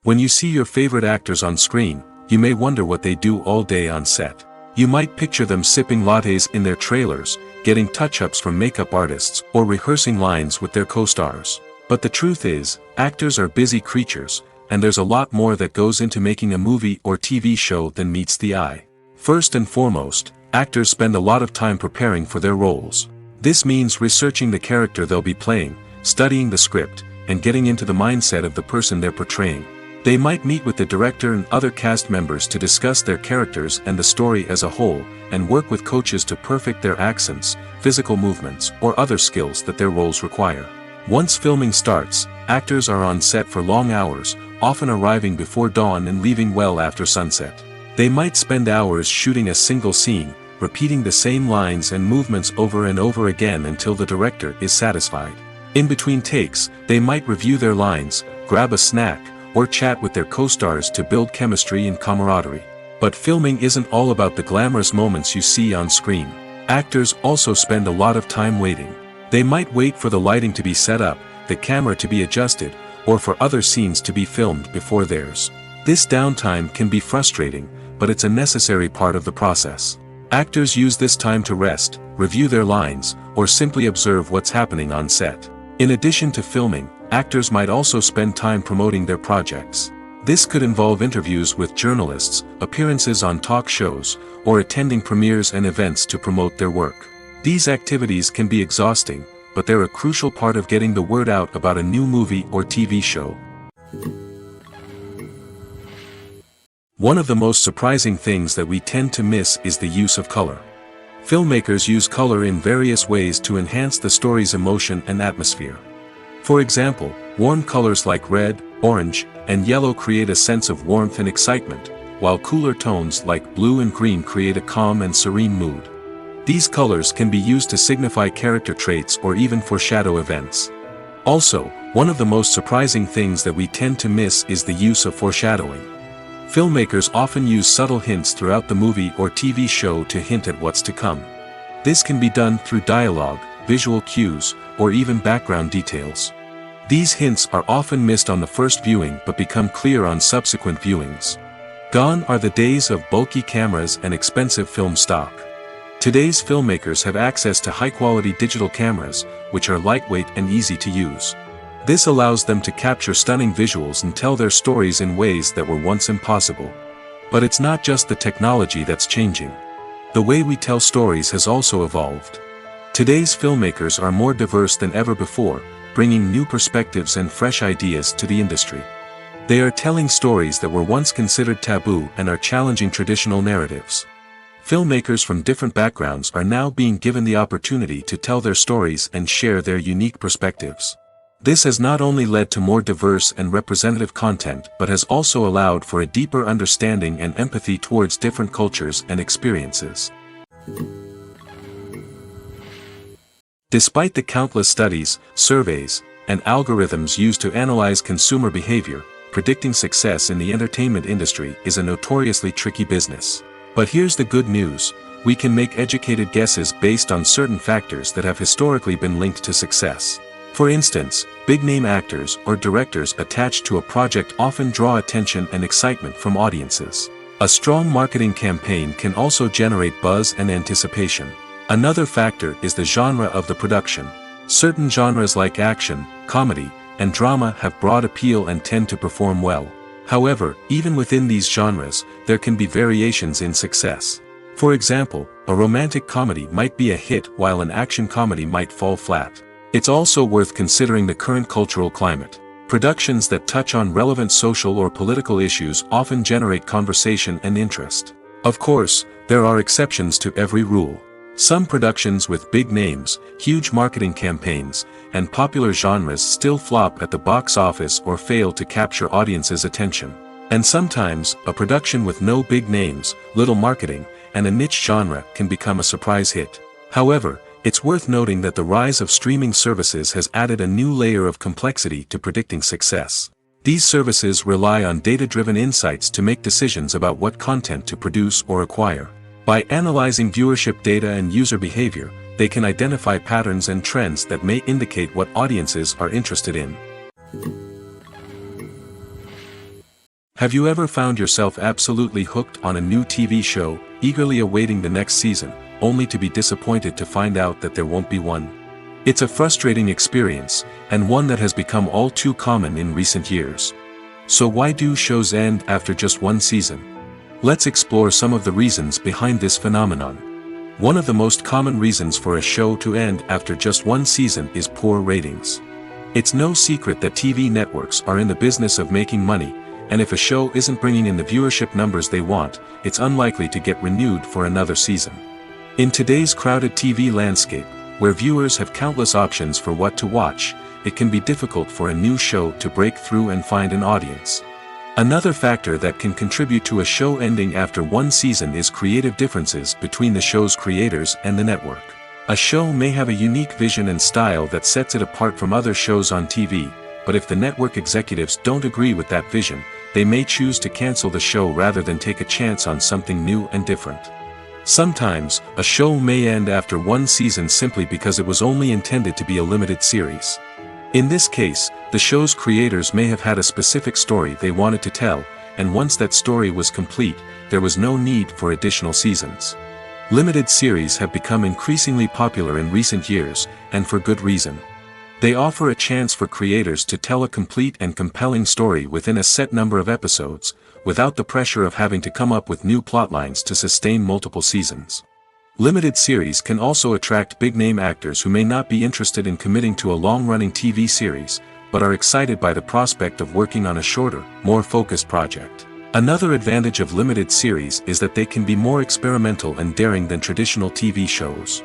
When you see your favorite actors on screen, you may wonder what they do all day on set. You might picture them sipping lattes in their trailers, getting touch-ups from makeup artists, or rehearsing lines with their co-stars. But the truth is, actors are busy creatures, and there's a lot more that goes into making a movie or TV show than meets the eye. First and foremost, actors spend a lot of time preparing for their roles. This means researching the character they'll be playing, studying the script, and getting into the mindset of the person they're portraying. They might meet with the director and other cast members to discuss their characters and the story as a whole, and work with coaches to perfect their accents, physical movements, or other skills that their roles require. Once filming starts, actors are on set for long hours, often arriving before dawn and leaving well after sunset. They might spend hours shooting a single scene, repeating the same lines and movements over and over again until the director is satisfied. In between takes, they might review their lines, grab a snack, or chat with their co-stars to build chemistry and camaraderie. But filming isn't all about the glamorous moments you see on screen. Actors also spend a lot of time waiting. They might wait for the lighting to be set up, the camera to be adjusted, or for other scenes to be filmed before theirs. This downtime can be frustrating, but it's a necessary part of the process. Actors use this time to rest, review their lines, or simply observe what's happening on set. In addition to filming, actors might also spend time promoting their projects. This could involve interviews with journalists, appearances on talk shows, or attending premieres and events to promote their work. These activities can be exhausting, but they're a crucial part of getting the word out about a new movie or TV show. One of the most surprising things that we tend to miss is the use of color. Filmmakers use color in various ways to enhance the story's emotion and atmosphere. For example, warm colors like red, orange, and yellow create a sense of warmth and excitement, while cooler tones like blue and green create a calm and serene mood. These colors can be used to signify character traits or even foreshadow events. Also, one of the most surprising things that we tend to miss is the use of foreshadowing. Filmmakers often use subtle hints throughout the movie or TV show to hint at what's to come. This can be done through dialogue, visual cues, or even background details. These hints are often missed on the first viewing but become clear on subsequent viewings. Gone are the days of bulky cameras and expensive film stock. Today's filmmakers have access to high-quality digital cameras, which are lightweight and easy to use. This allows them to capture stunning visuals and tell their stories in ways that were once impossible. But it's not just the technology that's changing. The way we tell stories has also evolved. Today's filmmakers are more diverse than ever before, bringing new perspectives and fresh ideas to the industry. They are telling stories that were once considered taboo and are challenging traditional narratives. Filmmakers from different backgrounds are now being given the opportunity to tell their stories and share their unique perspectives. This has not only led to more diverse and representative content but has also allowed for a deeper understanding and empathy towards different cultures and experiences. Despite the countless studies, surveys, and algorithms used to analyze consumer behavior, predicting success in the entertainment industry is a notoriously tricky business. But here's the good news: we can make educated guesses based on certain factors that have historically been linked to success. For instance, big-name actors or directors attached to a project often draw attention and excitement from audiences. A strong marketing campaign can also generate buzz and anticipation. Another factor is the genre of the production. Certain genres like action, comedy, and drama have broad appeal and tend to perform well. However, even within these genres, there can be variations in success. For example, a romantic comedy might be a hit while an action comedy might fall flat. It's also worth considering the current cultural climate. Productions that touch on relevant social or political issues often generate conversation and interest. Of course, there are exceptions to every rule. Some productions with big names, huge marketing campaigns, and popular genres still flop at the box office or fail to capture audiences' attention. And sometimes, a production with no big names, little marketing, and a niche genre can become a surprise hit. However, it's worth noting that the rise of streaming services has added a new layer of complexity to predicting success. These services rely on data-driven insights to make decisions about what content to produce or acquire. By analyzing viewership data and user behavior, they can identify patterns and trends that may indicate what audiences are interested in. Have you ever found yourself absolutely hooked on a new TV show, eagerly awaiting the next season, only to be disappointed to find out that there won't be one? It's a frustrating experience, and one that has become all too common in recent years. So why do shows end after just one season? Let's explore some of the reasons behind this phenomenon. One of the most common reasons for a show to end after just one season is poor ratings. It's no secret that TV networks are in the business of making money, and if a show isn't bringing in the viewership numbers they want, it's unlikely to get renewed for another season. In today's crowded TV landscape, where viewers have countless options for what to watch, it can be difficult for a new show to break through and find an audience. Another factor that can contribute to a show ending after one season is creative differences between the show's creators and the network. A show may have a unique vision and style that sets it apart from other shows on TV, but if the network executives don't agree with that vision, they may choose to cancel the show rather than take a chance on something new and different. Sometimes, a show may end after one season simply because it was only intended to be a limited series. In this case, the show's creators may have had a specific story they wanted to tell, and once that story was complete, there was no need for additional seasons. Limited series have become increasingly popular in recent years, and for good reason. They offer a chance for creators to tell a complete and compelling story within a set number of episodes, without the pressure of having to come up with new plotlines to sustain multiple seasons. Limited series can also attract big-name actors who may not be interested in committing to a long-running TV series, but are excited by the prospect of working on a shorter, more focused project. Another advantage of limited series is that they can be more experimental and daring than traditional TV shows.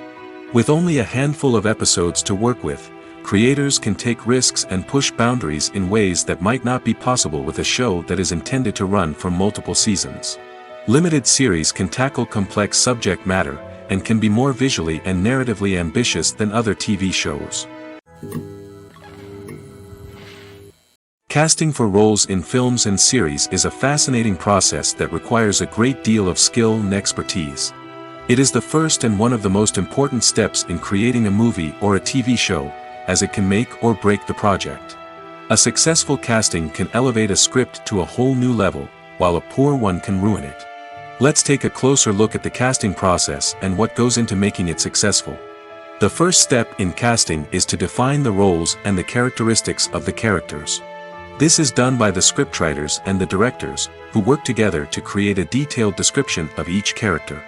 With only a handful of episodes to work with, creators can take risks and push boundaries in ways that might not be possible with a show that is intended to run for multiple seasons. Limited series can tackle complex subject matter, and can be more visually and narratively ambitious than other TV shows. Casting for roles in films and series is a fascinating process that requires a great deal of skill and expertise. It is the first and one of the most important steps in creating a movie or a TV show, as it can make or break the project. A successful casting can elevate a script to a whole new level, while a poor one can ruin it. Let's take a closer look at the casting process and what goes into making it successful. The first step in casting is to define the roles and the characteristics of the characters. This is done by the scriptwriters and the directors, who work together to create a detailed description of each character.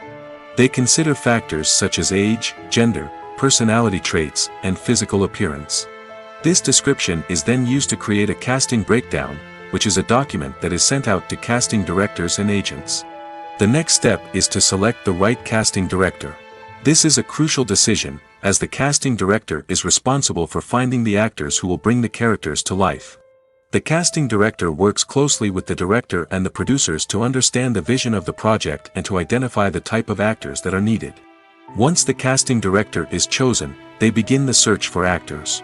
They consider factors such as age, gender, personality traits, and physical appearance. This description is then used to create a casting breakdown, which is a document that is sent out to casting directors and agents. The next step is to select the right casting director. This is a crucial decision, as the casting director is responsible for finding the actors who will bring the characters to life. The casting director works closely with the director and the producers to understand the vision of the project and to identify the type of actors that are needed. Once the casting director is chosen, they begin the search for actors.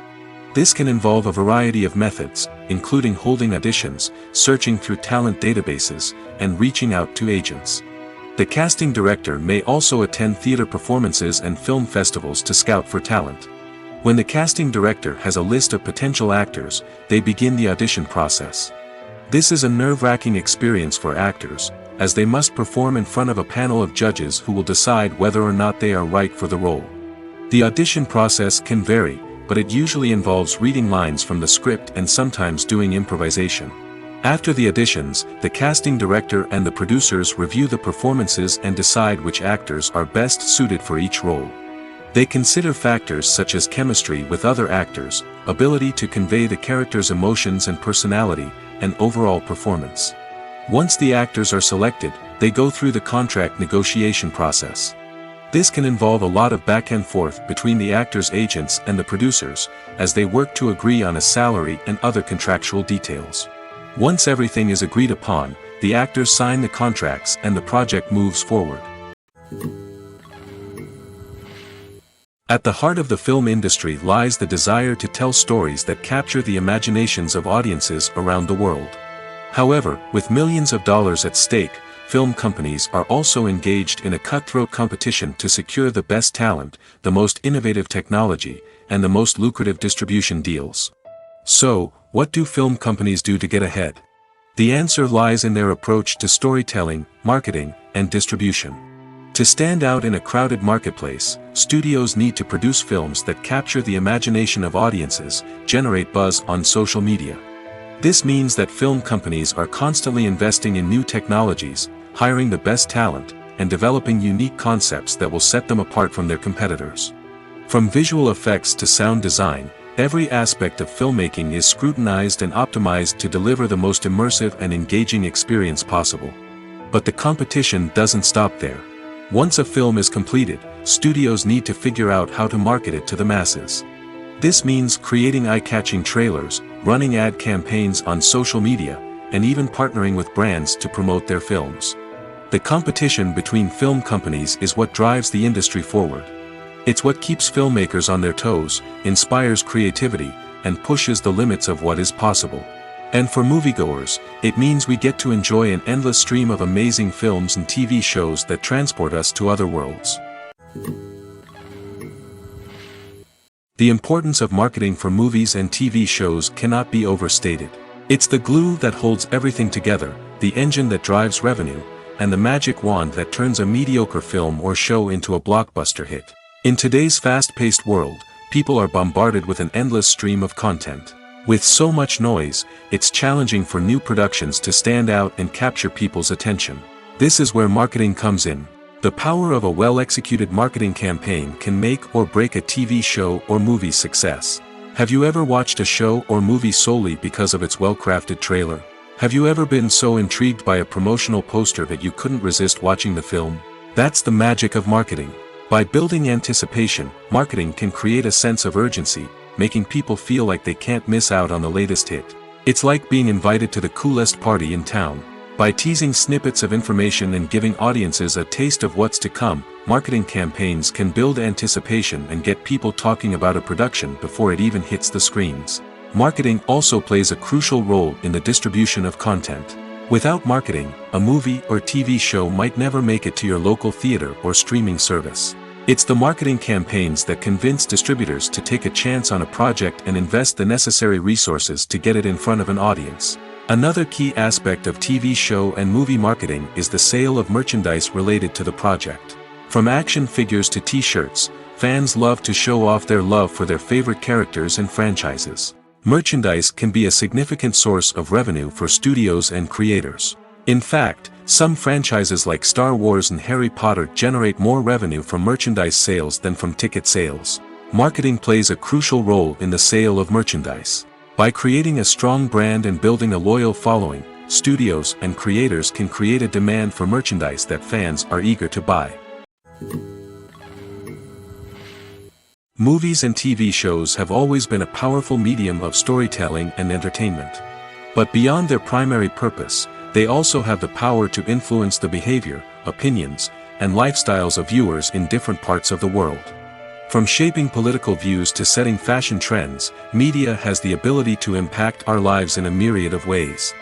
This can involve a variety of methods, including holding auditions, searching through talent databases, and reaching out to agents. The casting director may also attend theater performances and film festivals to scout for talent. When the casting director has a list of potential actors, they begin the audition process. This is a nerve-wracking experience for actors, as they must perform in front of a panel of judges who will decide whether or not they are right for the role. The audition process can vary, but it usually involves reading lines from the script and sometimes doing improvisation. After the auditions, the casting director and the producers review the performances and decide which actors are best suited for each role. They consider factors such as chemistry with other actors, ability to convey the character's emotions and personality, and overall performance. Once the actors are selected, they go through the contract negotiation process. This can involve a lot of back and forth between the actors' agents and the producers, as they work to agree on a salary and other contractual details. Once everything is agreed upon, the actors sign the contracts and the project moves forward. At the heart of the film industry lies the desire to tell stories that capture the imaginations of audiences around the world. However, with millions of dollars at stake, film companies are also engaged in a cutthroat competition to secure the best talent, the most innovative technology, and the most lucrative distribution deals. So, what do film companies do to get ahead? The answer lies in their approach to storytelling, marketing, and distribution. To stand out in a crowded marketplace, studios need to produce films that capture the imagination of audiences, generate buzz on social media. This means that film companies are constantly investing in new technologies, hiring the best talent, and developing unique concepts that will set them apart from their competitors. From visual effects to sound design, every aspect of filmmaking is scrutinized and optimized to deliver the most immersive and engaging experience possible. But the competition doesn't stop there. Once a film is completed, studios need to figure out how to market it to the masses. This means creating eye-catching trailers, running ad campaigns on social media, and even partnering with brands to promote their films. The competition between film companies is what drives the industry forward. It's what keeps filmmakers on their toes, inspires creativity, and pushes the limits of what is possible. And for moviegoers, it means we get to enjoy an endless stream of amazing films and TV shows that transport us to other worlds. The importance of marketing for movies and TV shows cannot be overstated. It's the glue that holds everything together, the engine that drives revenue, and the magic wand that turns a mediocre film or show into a blockbuster hit. In today's fast-paced world, people are bombarded with an endless stream of content. With so much noise, it's challenging for new productions to stand out and capture people's attention. This is where marketing comes in. The power of a well-executed marketing campaign can make or break a TV show or movie's success. Have you ever watched a show or movie solely because of its well-crafted trailer? Have you ever been so intrigued by a promotional poster that you couldn't resist watching the film? That's the magic of marketing. By building anticipation, marketing can create a sense of urgency, making people feel like they can't miss out on the latest hit. It's like being invited to the coolest party in town. By teasing snippets of information and giving audiences a taste of what's to come, marketing campaigns can build anticipation and get people talking about a production before it even hits the screens. Marketing also plays a crucial role in the distribution of content. Without marketing, a movie or TV show might never make it to your local theater or streaming service. It's the marketing campaigns that convince distributors to take a chance on a project and invest the necessary resources to get it in front of an audience. Another key aspect of TV show and movie marketing is the sale of merchandise related to the project. From action figures to t-shirts, fans love to show off their love for their favorite characters and franchises. Merchandise can be a significant source of revenue for studios and creators. In fact, some franchises like Star Wars and Harry Potter generate more revenue from merchandise sales than from ticket sales. Marketing plays a crucial role in the sale of merchandise. By creating a strong brand and building a loyal following, studios and creators can create a demand for merchandise that fans are eager to buy. Movies and TV shows have always been a powerful medium of storytelling and entertainment. But beyond their primary purpose, they also have the power to influence the behavior, opinions, and lifestyles of viewers in different parts of the world. From shaping political views to setting fashion trends, media has the ability to impact our lives in a myriad of ways.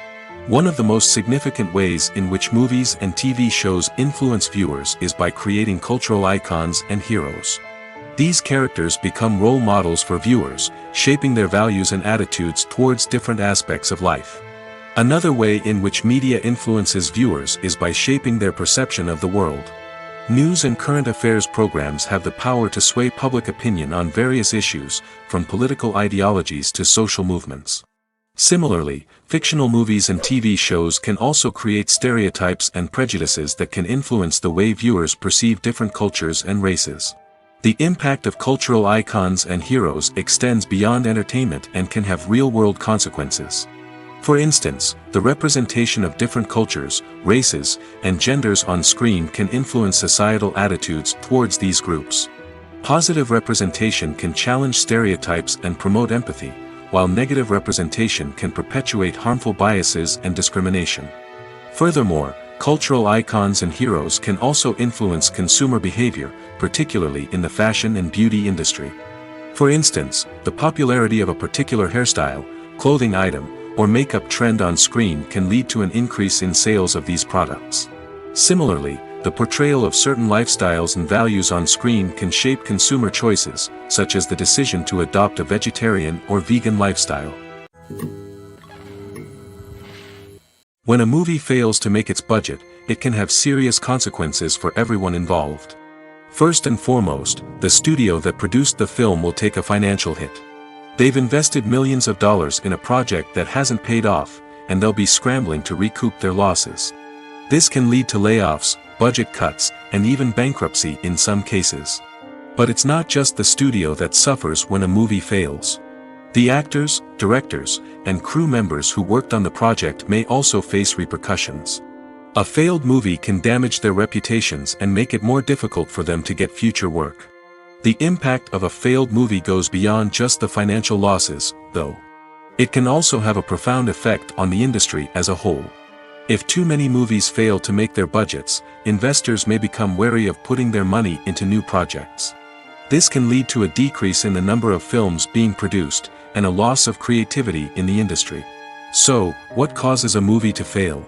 One of the most significant ways in which movies and TV shows influence viewers is by creating cultural icons and heroes. These characters become role models for viewers, shaping their values and attitudes towards different aspects of life. Another way in which media influences viewers is by shaping their perception of the world. News and current affairs programs have the power to sway public opinion on various issues, from political ideologies to social movements. Similarly, fictional movies and TV shows can also create stereotypes and prejudices that can influence the way viewers perceive different cultures and races. The impact of cultural icons and heroes extends beyond entertainment and can have real-world consequences. For instance, the representation of different cultures, races, and genders on screen can influence societal attitudes towards these groups. Positive representation can challenge stereotypes and promote empathy, while negative representation can perpetuate harmful biases and discrimination. Furthermore, cultural icons and heroes can also influence consumer behavior, particularly in the fashion and beauty industry. For instance, the popularity of a particular hairstyle, clothing item, or makeup trend on screen can lead to an increase in sales of these products. Similarly, the portrayal of certain lifestyles and values on screen can shape consumer choices, such as the decision to adopt a vegetarian or vegan lifestyle. When a movie fails to make its budget, it can have serious consequences for everyone involved. First and foremost, the studio that produced the film will take a financial hit. They've invested millions of dollars in a project that hasn't paid off, and they'll be scrambling to recoup their losses. This can lead to layoffs, budget cuts, and even bankruptcy in some cases. But it's not just the studio that suffers when a movie fails. The actors, directors, and crew members who worked on the project may also face repercussions. A failed movie can damage their reputations and make it more difficult for them to get future work. The impact of a failed movie goes beyond just the financial losses, though. It can also have a profound effect on the industry as a whole. If too many movies fail to make their budgets, investors may become wary of putting their money into new projects. This can lead to a decrease in the number of films being produced, and a loss of creativity in the industry. So, what causes a movie to fail?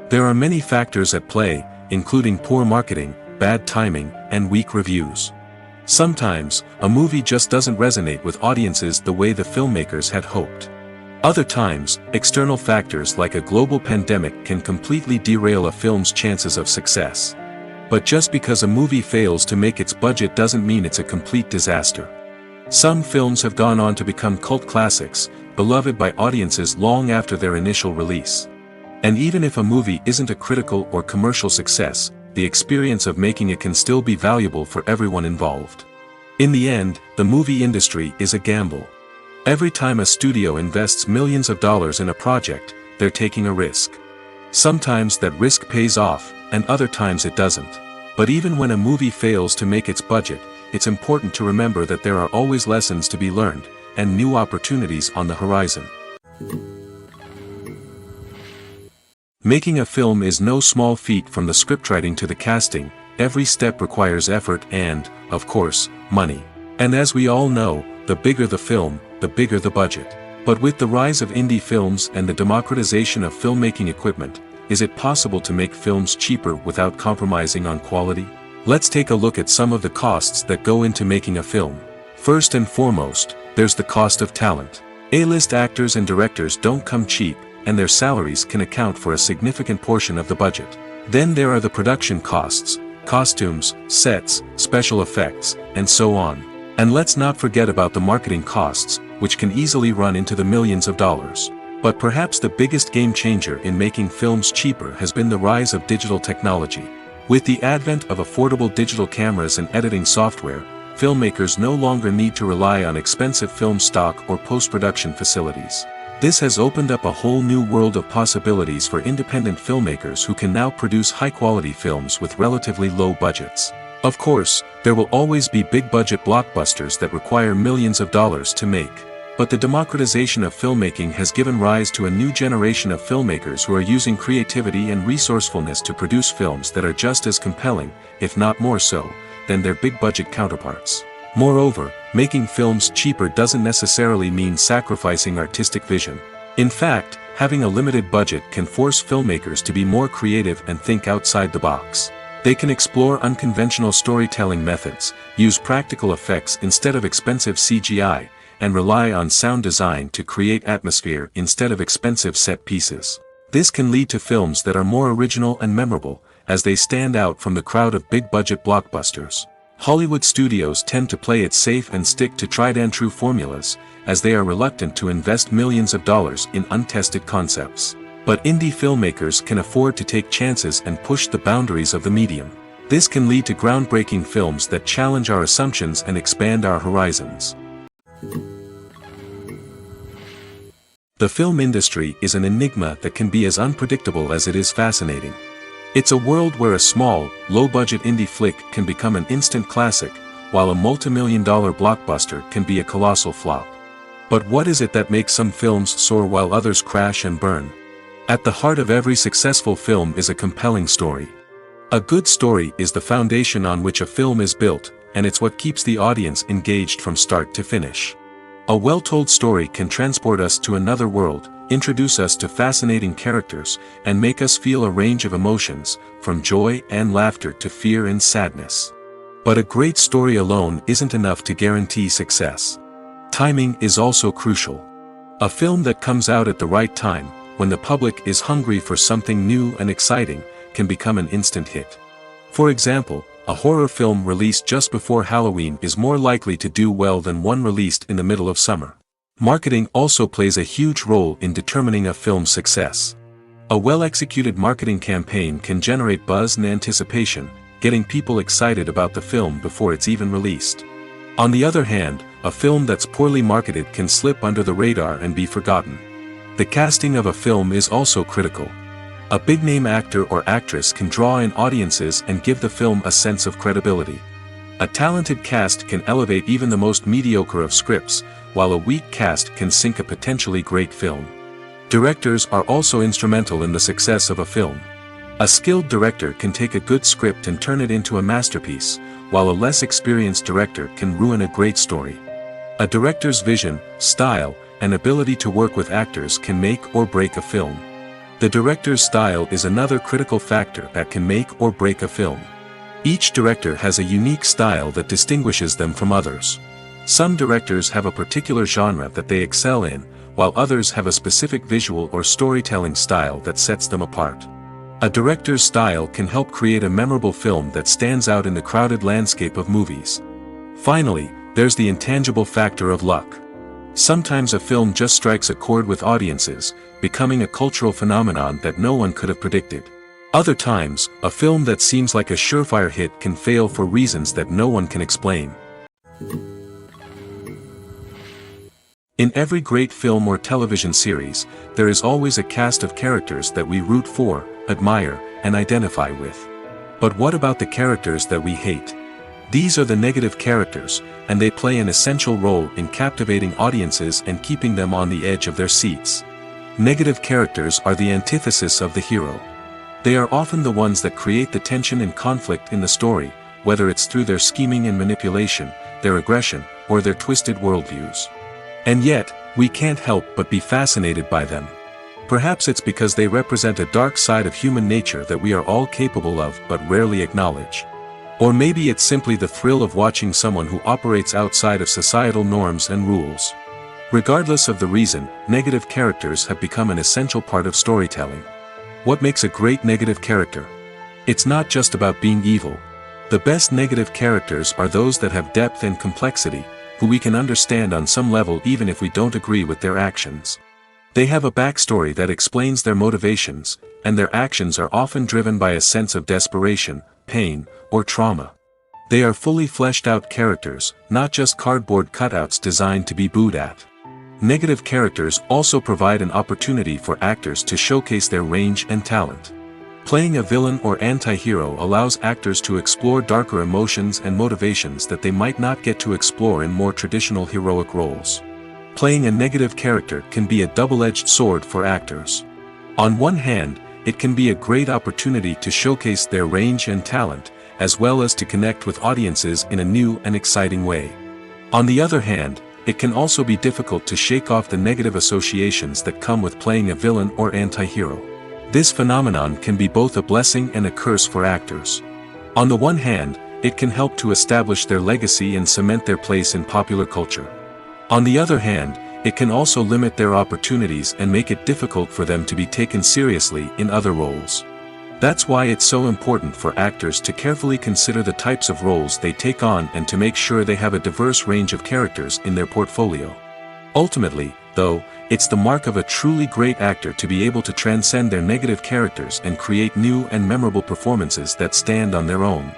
There are many factors at play, including poor marketing, bad timing, and weak reviews. Sometimes, a movie just doesn't resonate with audiences the way the filmmakers had hoped. Other times, external factors like a global pandemic can completely derail a film's chances of success. But just because a movie fails to make its budget doesn't mean it's a complete disaster. Some films have gone on to become cult classics, beloved by audiences long after their initial release. And even if a movie isn't a critical or commercial success, the experience of making it can still be valuable for everyone involved. In the end, the movie industry is a gamble. Every time a studio invests millions of dollars in a project, they're taking a risk. Sometimes that risk pays off, and other times it doesn't. But even when a movie fails to make its budget, it's important to remember that there are always lessons to be learned, and new opportunities on the horizon. Making a film is no small feat. From the scriptwriting to the casting, every step requires effort and, of course, money. And as we all know, the bigger the film, the bigger the budget. But with the rise of indie films and the democratization of filmmaking equipment, is it possible to make films cheaper without compromising on quality? Let's take a look at some of the costs that go into making a film. First and foremost, there's the cost of talent. A-list actors and directors don't come cheap, and their salaries can account for a significant portion of the budget. Then there are the production costs, costumes, sets, special effects, and so on. And let's not forget about the marketing costs, which can easily run into the millions of dollars. But perhaps the biggest game changer in making films cheaper has been the rise of digital technology. With the advent of affordable digital cameras and editing software, filmmakers no longer need to rely on expensive film stock or post-production facilities. This has opened up a whole new world of possibilities for independent filmmakers who can now produce high-quality films with relatively low budgets. Of course, there will always be big-budget blockbusters that require millions of dollars to make. But the democratization of filmmaking has given rise to a new generation of filmmakers who are using creativity and resourcefulness to produce films that are just as compelling, if not more so, than their big-budget counterparts. Moreover, making films cheaper doesn't necessarily mean sacrificing artistic vision. In fact, having a limited budget can force filmmakers to be more creative and think outside the box. They can explore unconventional storytelling methods, use practical effects instead of expensive CGI, and rely on sound design to create atmosphere instead of expensive set pieces. This can lead to films that are more original and memorable, as they stand out from the crowd of big-budget blockbusters. Hollywood studios tend to play it safe and stick to tried-and-true formulas, as they are reluctant to invest millions of dollars in untested concepts. But indie filmmakers can afford to take chances and push the boundaries of the medium. This can lead to groundbreaking films that challenge our assumptions and expand our horizons. The film industry is an enigma that can be as unpredictable as it is fascinating. It's a world where a small, low-budget indie flick can become an instant classic, while a multi-million-dollar blockbuster can be a colossal flop. But what is it that makes some films soar while others crash and burn? At the heart of every successful film is a compelling story. A good story is the foundation on which a film is built, and it's what keeps the audience engaged from start to finish. A well-told story can transport us to another world, introduce us to fascinating characters, and make us feel a range of emotions, from joy and laughter to fear and sadness. But a great story alone isn't enough to guarantee success. Timing is also crucial. A film that comes out at the right time, when the public is hungry for something new and exciting, can become an instant hit. For example, a horror film released just before Halloween is more likely to do well than one released in the middle of summer. Marketing also plays a huge role in determining a film's success. A well-executed marketing campaign can generate buzz and anticipation, getting people excited about the film before it's even released. On the other hand, a film that's poorly marketed can slip under the radar and be forgotten. The casting of a film is also critical. A big-name actor or actress can draw in audiences and give the film a sense of credibility. A talented cast can elevate even the most mediocre of scripts, while a weak cast can sink a potentially great film. Directors are also instrumental in the success of a film. A skilled director can take a good script and turn it into a masterpiece, while a less experienced director can ruin a great story. A director's vision, style, and ability to work with actors can make or break a film. The director's style is another critical factor that can make or break a film. Each director has a unique style that distinguishes them from others. Some directors have a particular genre that they excel in, while others have a specific visual or storytelling style that sets them apart. A director's style can help create a memorable film that stands out in the crowded landscape of movies. Finally, there's the intangible factor of luck. Sometimes a film just strikes a chord with audiences, becoming a cultural phenomenon that no one could have predicted. Other times, a film that seems like a surefire hit can fail for reasons that no one can explain. In every great film or television series, there is always a cast of characters that we root for, admire, and identify with. But what about the characters that we hate? These are the negative characters, and they play an essential role in captivating audiences and keeping them on the edge of their seats. Negative characters are the antithesis of the hero. They are often the ones that create the tension and conflict in the story, whether it's through their scheming and manipulation, their aggression, or their twisted worldviews. And yet, we can't help but be fascinated by them. Perhaps it's because they represent a dark side of human nature that we are all capable of but rarely acknowledge. Or maybe it's simply the thrill of watching someone who operates outside of societal norms and rules. Regardless of the reason, negative characters have become an essential part of storytelling. What makes a great negative character? It's not just about being evil. The best negative characters are those that have depth and complexity, who we can understand on some level even if we don't agree with their actions. They have a backstory that explains their motivations, and their actions are often driven by a sense of desperation, pain, or trauma. They are fully fleshed out characters, not just cardboard cutouts designed to be booed at. Negative characters also provide an opportunity for actors to showcase their range and talent. Playing a villain or anti-hero allows actors to explore darker emotions and motivations that they might not get to explore in more traditional heroic roles. playing a negative character can be a double-edged sword for actors. On one hand, it can be a great opportunity to showcase their range and talent, as well as to connect with audiences in a new and exciting way. On the other hand, it can also be difficult to shake off the negative associations that come with playing a villain or anti-hero. This phenomenon can be both a blessing and a curse for actors. On the one hand, it can help to establish their legacy and cement their place in popular culture. On the other hand, it can also limit their opportunities and make it difficult for them to be taken seriously in other roles. That's why it's so important for actors to carefully consider the types of roles they take on and to make sure they have a diverse range of characters in their portfolio. Ultimately, though, it's the mark of a truly great actor to be able to transcend their negative characters and create new and memorable performances that stand on their own.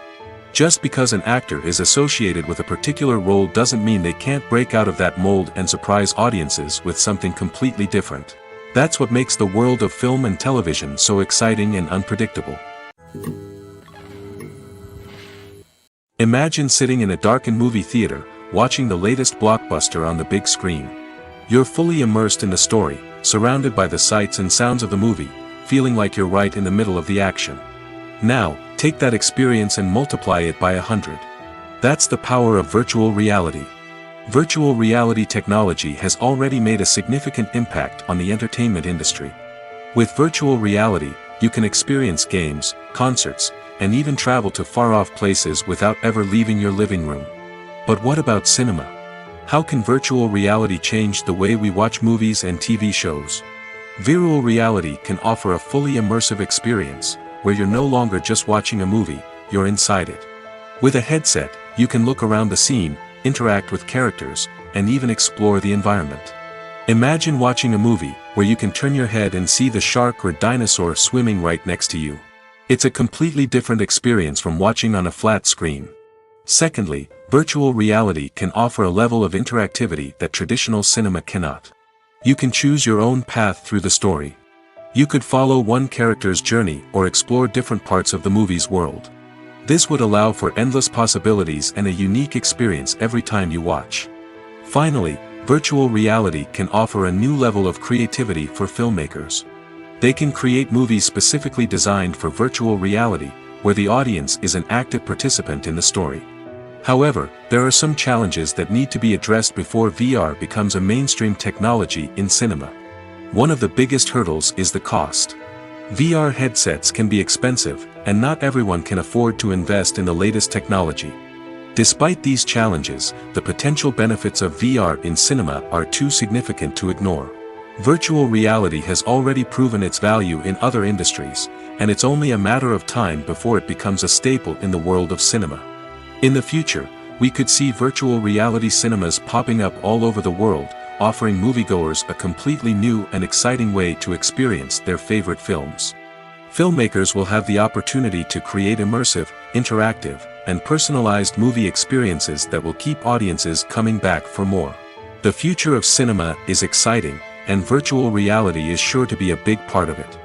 Just because an actor is associated with a particular role doesn't mean they can't break out of that mold and surprise audiences with something completely different. That's what makes the world of film and television so exciting and unpredictable. Imagine sitting in a darkened movie theater, watching the latest blockbuster on the big screen. You're fully immersed in the story, surrounded by the sights and sounds of the movie, feeling like you're right in the middle of the action. Now, take that experience and multiply it by 100. That's the power of virtual reality. Virtual reality technology has already made a significant impact on the entertainment industry. With virtual reality, you can experience games, concerts, and even travel to far-off places without ever leaving your living room. But what about cinema? How can virtual reality change the way we watch movies and TV shows? Virtual reality can offer a fully immersive experience, where you're no longer just watching a movie, you're inside it. With a headset, you can look around the scene, interact with characters, and even explore the environment. Imagine watching a movie where you can turn your head and see the shark or dinosaur swimming right next to you. It's a completely different experience from watching on a flat screen. Secondly, virtual reality can offer a level of interactivity that traditional cinema cannot. You can choose your own path through the story. You could follow one character's journey or explore different parts of the movie's world. This would allow for endless possibilities and a unique experience every time you watch. Finally, virtual reality can offer a new level of creativity for filmmakers. They can create movies specifically designed for virtual reality, where the audience is an active participant in the story. However, there are some challenges that need to be addressed before VR becomes a mainstream technology in cinema. One of the biggest hurdles is the cost. VR headsets can be expensive, and not everyone can afford to invest in the latest technology. Despite these challenges, the potential benefits of VR in cinema are too significant to ignore. Virtual reality has already proven its value in other industries, and it's only a matter of time before it becomes a staple in the world of cinema. In the future, we could see virtual reality cinemas popping up all over the world, offering moviegoers a completely new and exciting way to experience their favorite films. Filmmakers will have the opportunity to create immersive, interactive, and personalized movie experiences that will keep audiences coming back for more. The future of cinema is exciting, and virtual reality is sure to be a big part of it.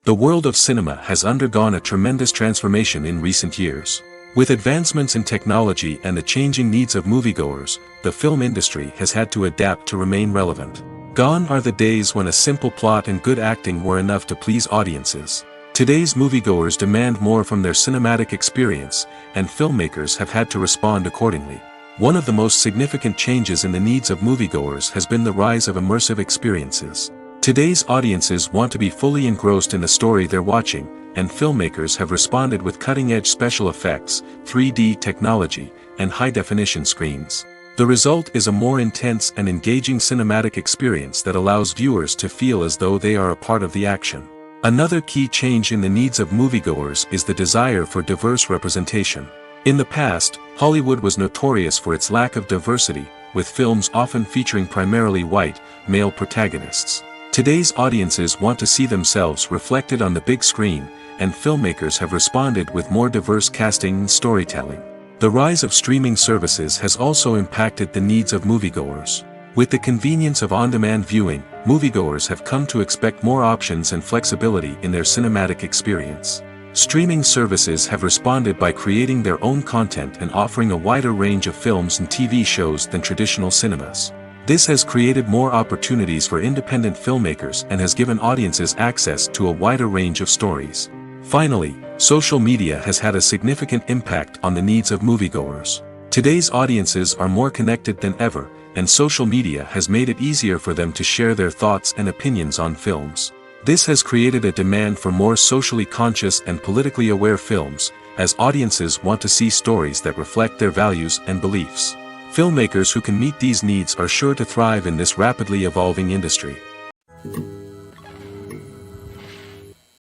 The world of cinema has undergone a tremendous transformation in recent years. With advancements in technology and the changing needs of moviegoers, the film industry has had to adapt to remain relevant. Gone are the days when a simple plot and good acting were enough to please audiences. Today's moviegoers demand more from their cinematic experience, and filmmakers have had to respond accordingly. One of the most significant changes in the needs of moviegoers has been the rise of immersive experiences. Today's audiences want to be fully engrossed in the story they're watching, and filmmakers have responded with cutting-edge special effects, 3D technology, and high-definition screens. The result is a more intense and engaging cinematic experience that allows viewers to feel as though they are a part of the action. Another key change in the needs of moviegoers is the desire for diverse representation. In the past, Hollywood was notorious for its lack of diversity, with films often featuring primarily white, male protagonists. Today's audiences want to see themselves reflected on the big screen, and filmmakers have responded with more diverse casting and storytelling. The rise of streaming services has also impacted the needs of moviegoers. With the convenience of on-demand viewing, moviegoers have come to expect more options and flexibility in their cinematic experience. Streaming services have responded by creating their own content and offering a wider range of films and TV shows than traditional cinemas. This has created more opportunities for independent filmmakers and has given audiences access to a wider range of stories. Finally, social media has had a significant impact on the needs of moviegoers. Today's audiences are more connected than ever, and social media has made it easier for them to share their thoughts and opinions on films. This has created a demand for more socially conscious and politically aware films, as audiences want to see stories that reflect their values and beliefs. Filmmakers who can meet these needs are sure to thrive in this rapidly evolving industry.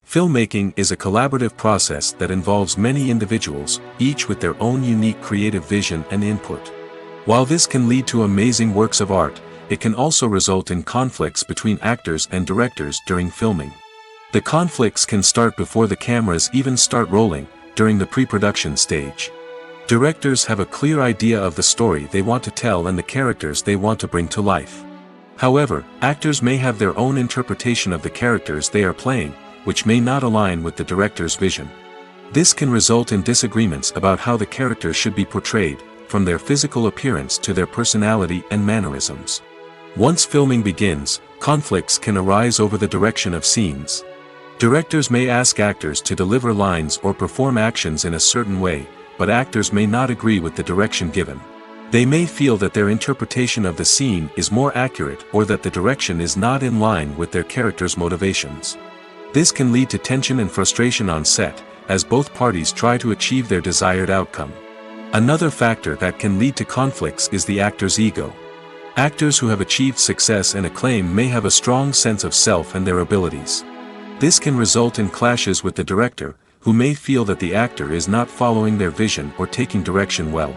Filmmaking is a collaborative process that involves many individuals, each with their own unique creative vision and input. While this can lead to amazing works of art, it can also result in conflicts between actors and directors during filming. The conflicts can start before the cameras even start rolling, during the pre-production stage. Directors have a clear idea of the story they want to tell and the characters they want to bring to life. However, actors may have their own interpretation of the characters they are playing, which may not align with the director's vision. This can result in disagreements about how the characters should be portrayed, from their physical appearance to their personality and mannerisms. Once filming begins, conflicts can arise over the direction of scenes. Directors may ask actors to deliver lines or perform actions in a certain way, but actors may not agree with the direction given. They may feel that their interpretation of the scene is more accurate or that the direction is not in line with their character's motivations. This can lead to tension and frustration on set, as both parties try to achieve their desired outcome. Another factor that can lead to conflicts is the actor's ego. Actors who have achieved success and acclaim may have a strong sense of self and their abilities. This can result in clashes with the director, who may feel that the actor is not following their vision or taking direction well.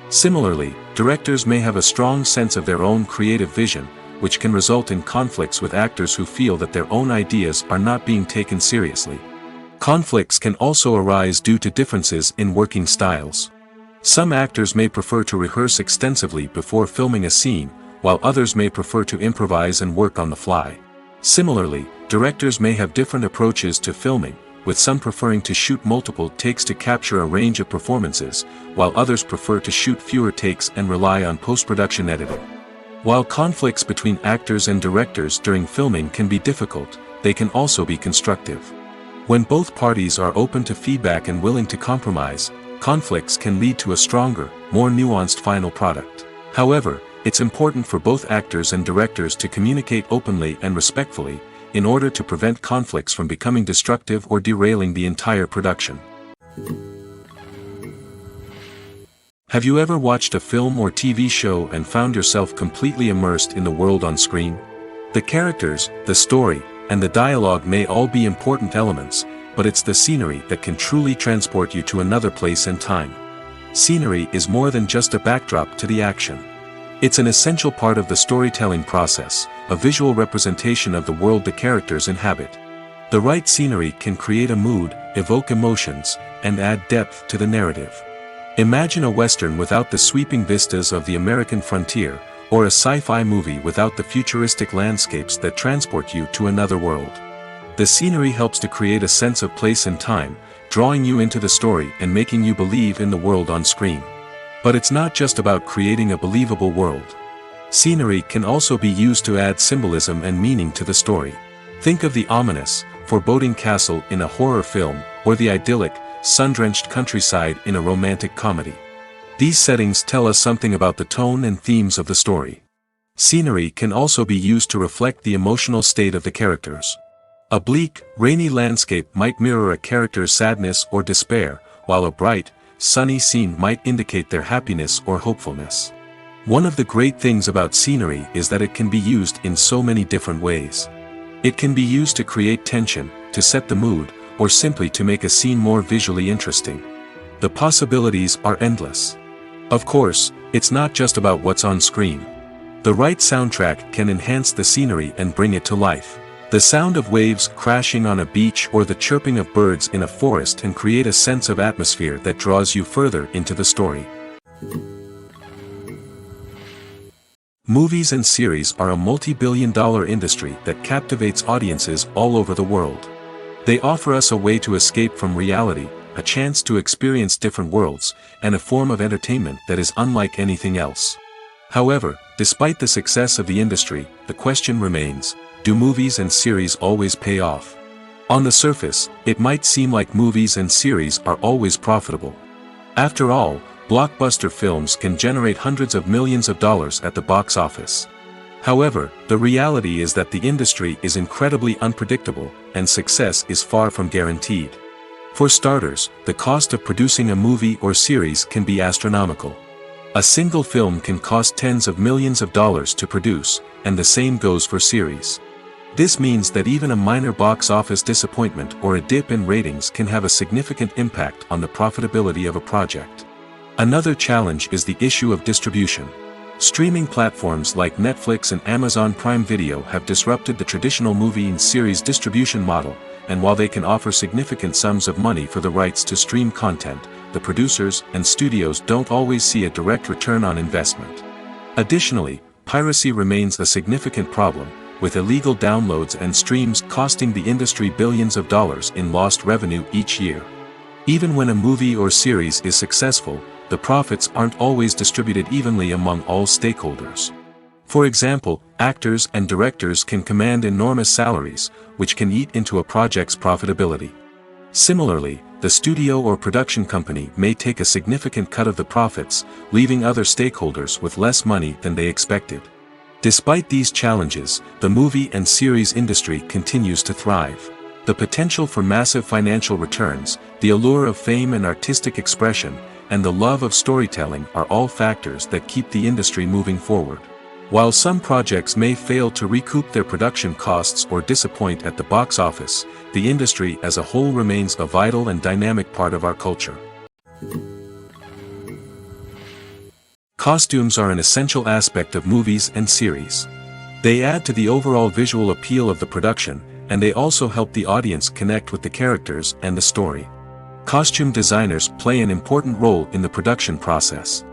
Similarly, directors may have a strong sense of their own creative vision, which can result in conflicts with actors who feel that their own ideas are not being taken seriously. Conflicts can also arise due to differences in working styles. Some actors may prefer to rehearse extensively before filming a scene, while others may prefer to improvise and work on the fly. Similarly, directors may have different approaches to filming, with some preferring to shoot multiple takes to capture a range of performances, while others prefer to shoot fewer takes and rely on post-production editing. While conflicts between actors and directors during filming can be difficult, they can also be constructive. When both parties are open to feedback and willing to compromise, conflicts can lead to a stronger, more nuanced final product. However, it's important for both actors and directors to communicate openly and respectfully, in order to prevent conflicts from becoming destructive or derailing the entire production. Have you ever watched a film or TV show and found yourself completely immersed in the world on screen? The characters, the story, and the dialogue may all be important elements, but it's the scenery that can truly transport you to another place and time. Scenery is more than just a backdrop to the action. It's an essential part of the storytelling process, a visual representation of the world the characters inhabit. The right scenery can create a mood, evoke emotions, and add depth to the narrative. Imagine a Western without the sweeping vistas of the American frontier, or a sci-fi movie without the futuristic landscapes that transport you to another world. The scenery helps to create a sense of place and time, drawing you into the story and making you believe in the world on screen. But it's not just about creating a believable world. Scenery can also be used to add symbolism and meaning to the story. Think of the ominous, foreboding castle in a horror film, or the idyllic, sun-drenched countryside in a romantic comedy. These settings tell us something about the tone and themes of the story. Scenery can also be used to reflect the emotional state of the characters. A bleak, rainy landscape might mirror a character's sadness or despair, while a bright, sunny scene might indicate their happiness or hopefulness. One of the great things about scenery is that it can be used in so many different ways. It can be used to create tension, to set the mood, or simply to make a scene more visually interesting. The possibilities are endless. Of course, it's not just about what's on screen. The right soundtrack can enhance the scenery and bring it to life. The sound of waves crashing on a beach or the chirping of birds in a forest can create a sense of atmosphere that draws you further into the story. Movies and series are a multi-billion-dollar industry that captivates audiences all over the world. They offer us a way to escape from reality, a chance to experience different worlds, and a form of entertainment that is unlike anything else. However, despite the success of the industry, the question remains, do movies and series always pay off? On the surface, it might seem like movies and series are always profitable. After all, blockbuster films can generate hundreds of millions of dollars at the box office. However, the reality is that the industry is incredibly unpredictable, and success is far from guaranteed. For starters, the cost of producing a movie or series can be astronomical. A single film can cost tens of millions of dollars to produce, and the same goes for series. This means that even a minor box office disappointment or a dip in ratings can have a significant impact on the profitability of a project. Another challenge is the issue of distribution. Streaming platforms like Netflix and Amazon Prime Video have disrupted the traditional movie and series distribution model, and while they can offer significant sums of money for the rights to stream content, the producers and studios don't always see a direct return on investment. Additionally, piracy remains a significant problem, with illegal downloads and streams costing the industry billions of dollars in lost revenue each year. Even when a movie or series is successful, the profits aren't always distributed evenly among all stakeholders. For example, actors and directors can command enormous salaries, which can eat into a project's profitability. Similarly, the studio or production company may take a significant cut of the profits, leaving other stakeholders with less money than they expected. Despite these challenges, the movie and series industry continues to thrive. The potential for massive financial returns, the allure of fame and artistic expression, and the love of storytelling are all factors that keep the industry moving forward. While some projects may fail to recoup their production costs or disappoint at the box office, the industry as a whole remains a vital and dynamic part of our culture. Costumes are an essential aspect of movies and series. They add to the overall visual appeal of the production, and they also help the audience connect with the characters and the story. Costume designers play an important role in the production process.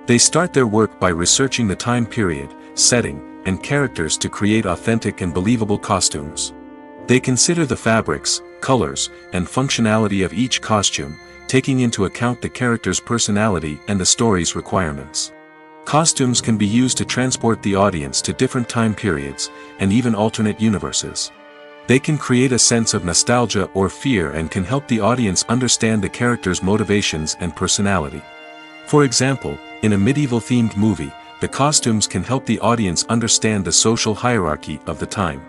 They start their work by researching the time period, setting, and characters to create authentic and believable costumes. They consider the fabrics, colors, and functionality of each costume, taking into account the character's personality and the story's requirements. Costumes can be used to transport the audience to different time periods, and even alternate universes. They can create a sense of nostalgia or fear and can help the audience understand the character's motivations and personality. For example, in a medieval-themed movie, the costumes can help the audience understand the social hierarchy of the time.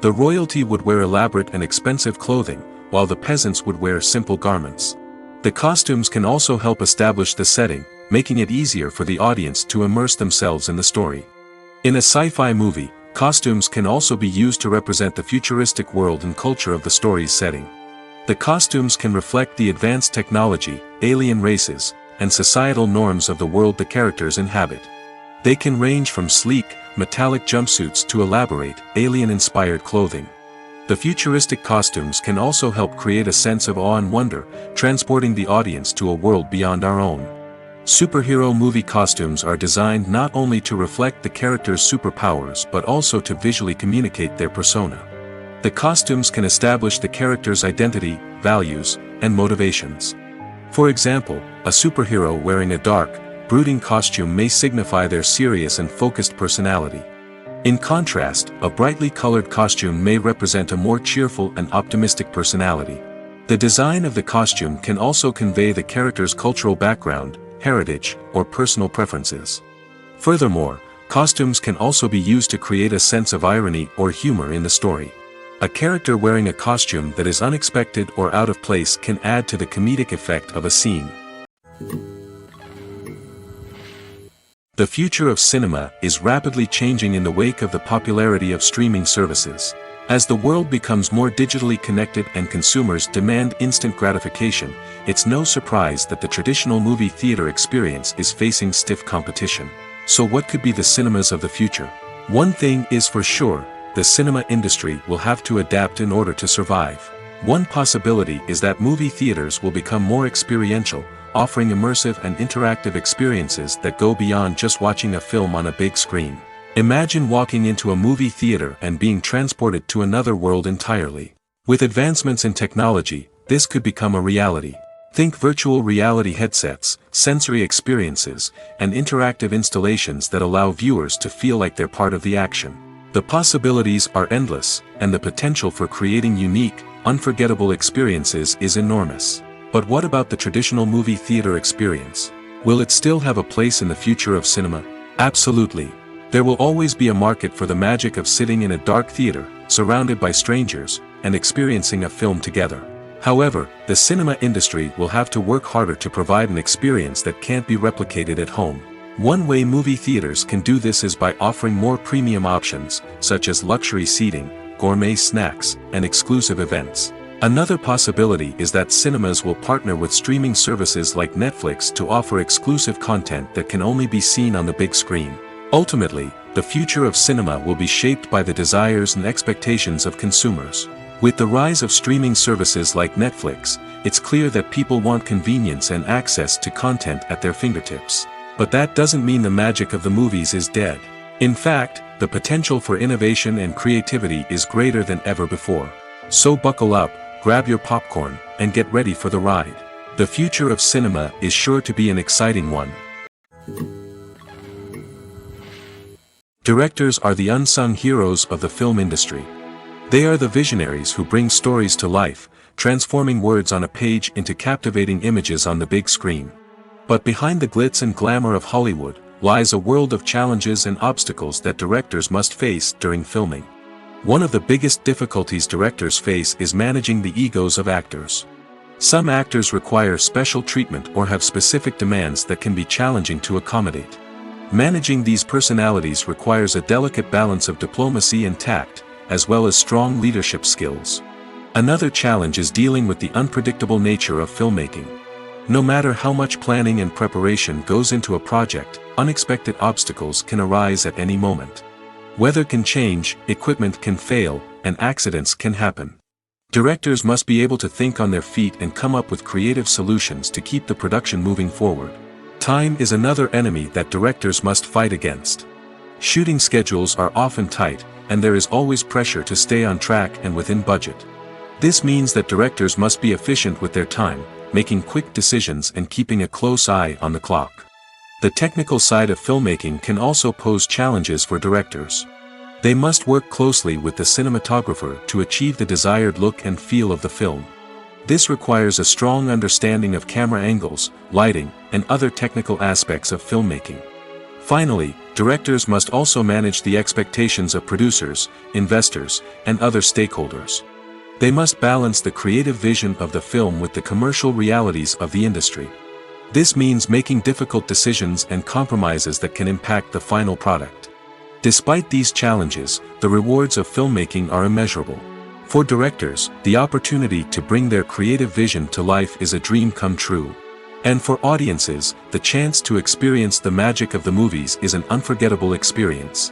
The royalty would wear elaborate and expensive clothing, while the peasants would wear simple garments. The costumes can also help establish the setting, making it easier for the audience to immerse themselves in the story. In a sci-fi movie, costumes can also be used to represent the futuristic world and culture of the story's setting. The costumes can reflect the advanced technology, alien races, and societal norms of the world the characters inhabit. They can range from sleek, metallic jumpsuits to elaborate, alien-inspired clothing. The futuristic costumes can also help create a sense of awe and wonder, transporting the audience to a world beyond our own. Superhero movie costumes are designed not only to reflect the character's superpowers but also to visually communicate their persona. The costumes can establish the character's identity, values, and motivations. For example, a superhero wearing a dark, brooding costume may signify their serious and focused personality. In contrast, a brightly colored costume may represent a more cheerful and optimistic personality. The design of the costume can also convey the character's cultural background, heritage, or personal preferences. Furthermore, costumes can also be used to create a sense of irony or humor in the story. A character wearing a costume that is unexpected or out of place can add to the comedic effect of a scene. The future of cinema is rapidly changing in the wake of the popularity of streaming services. As the world becomes more digitally connected and consumers demand instant gratification, it's no surprise that the traditional movie theater experience is facing stiff competition. So what could be the cinemas of the future? One thing is for sure, the cinema industry will have to adapt in order to survive. One possibility is that movie theaters will become more experiential, offering immersive and interactive experiences that go beyond just watching a film on a big screen. Imagine walking into a movie theater and being transported to another world entirely. With advancements in technology, this could become a reality. Think virtual reality headsets, sensory experiences, and interactive installations that allow viewers to feel like they're part of the action. The possibilities are endless, and the potential for creating unique, unforgettable experiences is enormous. But what about the traditional movie theater experience? Will it still have a place in the future of cinema? Absolutely. There will always be a market for the magic of sitting in a dark theater, surrounded by strangers, and experiencing a film together. However, the cinema industry will have to work harder to provide an experience that can't be replicated at home. One way movie theaters can do this is by offering more premium options, such as luxury seating, gourmet snacks, and exclusive events. Another possibility is that cinemas will partner with streaming services like Netflix to offer exclusive content that can only be seen on the big screen. Ultimately, the future of cinema will be shaped by the desires and expectations of consumers. With the rise of streaming services like Netflix, it's clear that people want convenience and access to content at their fingertips. But that doesn't mean the magic of the movies is dead. In fact, the potential for innovation and creativity is greater than ever before. So buckle up, grab your popcorn, and get ready for the ride. The future of cinema is sure to be an exciting one. Directors are the unsung heroes of the film industry. They are the visionaries who bring stories to life, transforming words on a page into captivating images on the big screen. But behind the glitz and glamour of Hollywood, lies a world of challenges and obstacles that directors must face during filming. One of the biggest difficulties directors face is managing the egos of actors. Some actors require special treatment or have specific demands that can be challenging to accommodate. Managing these personalities requires a delicate balance of diplomacy and tact, as well as strong leadership skills. Another challenge is dealing with the unpredictable nature of filmmaking. No matter how much planning and preparation goes into a project, unexpected obstacles can arise at any moment. Weather can change, equipment can fail, and accidents can happen. Directors must be able to think on their feet and come up with creative solutions to keep the production moving forward. Time is another enemy that directors must fight against. Shooting schedules are often tight, and there is always pressure to stay on track and within budget. This means that directors must be efficient with their time, making quick decisions and keeping a close eye on the clock. The technical side of filmmaking can also pose challenges for directors. They must work closely with the cinematographer to achieve the desired look and feel of the film. This requires a strong understanding of camera angles, lighting, and other technical aspects of filmmaking. Finally, directors must also manage the expectations of producers, investors, and other stakeholders. They must balance the creative vision of the film with the commercial realities of the industry. This means making difficult decisions and compromises that can impact the final product. Despite these challenges, the rewards of filmmaking are immeasurable. For directors, the opportunity to bring their creative vision to life is a dream come true. And for audiences, the chance to experience the magic of the movies is an unforgettable experience.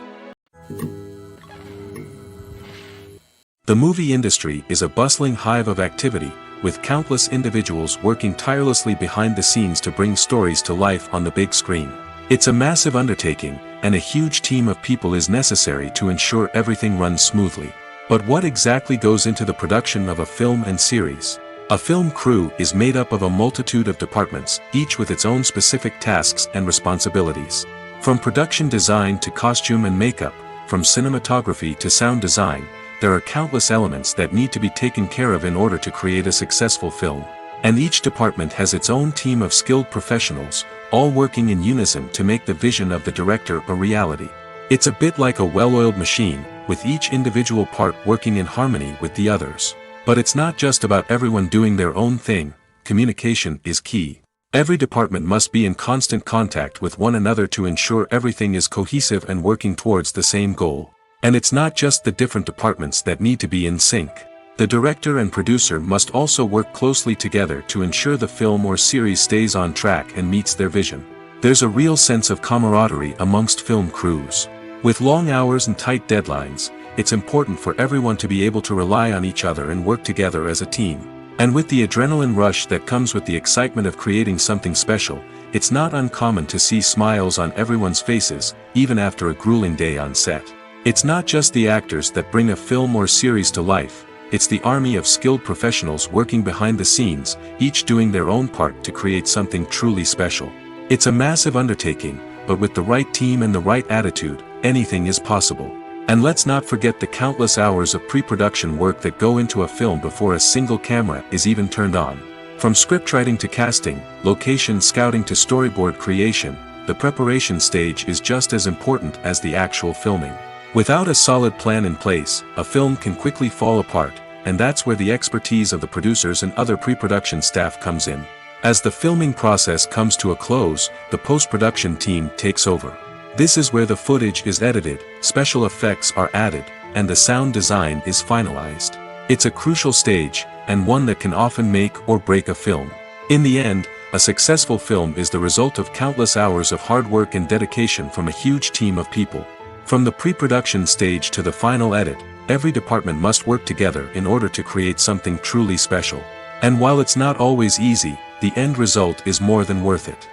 The movie industry is a bustling hive of activity, with countless individuals working tirelessly behind the scenes to bring stories to life on the big screen. It's a massive undertaking, and a huge team of people is necessary to ensure everything runs smoothly. But what exactly goes into the production of a film and series? A film crew is made up of a multitude of departments, each with its own specific tasks and responsibilities. From production design to costume and makeup, from cinematography to sound design, there are countless elements that need to be taken care of in order to create a successful film. And each department has its own team of skilled professionals, all working in unison to make the vision of the director a reality. It's a bit like a well-oiled machine, with each individual part working in harmony with the others. But it's not just about everyone doing their own thing. Communication is key. Every department must be in constant contact with one another to ensure everything is cohesive and working towards the same goal. And it's not just the different departments that need to be in sync. The director and producer must also work closely together to ensure the film or series stays on track and meets their vision. There's a real sense of camaraderie amongst film crews. With long hours and tight deadlines, it's important for everyone to be able to rely on each other and work together as a team. And with the adrenaline rush that comes with the excitement of creating something special, it's not uncommon to see smiles on everyone's faces, even after a grueling day on set. It's not just the actors that bring a film or series to life. it's the army of skilled professionals working behind the scenes, each doing their own part to create something truly special. It's a massive undertaking, but with the right team and the right attitude, anything is possible. And let's not forget the countless hours of pre-production work that go into a film before a single camera is even turned on. From scriptwriting to casting, location scouting to storyboard creation, the preparation stage is just as important as the actual filming. Without a solid plan in place, a film can quickly fall apart, and that's where the expertise of the producers and other pre-production staff comes in. As the filming process comes to a close, the post-production team takes over. This is where the footage is edited, special effects are added, and the sound design is finalized. It's a crucial stage, and one that can often make or break a film. In the end, a successful film is the result of countless hours of hard work and dedication from a huge team of people. From the pre-production stage to the final edit, every department must work together in order to create something truly special. And while it's not always easy, the end result is more than worth it.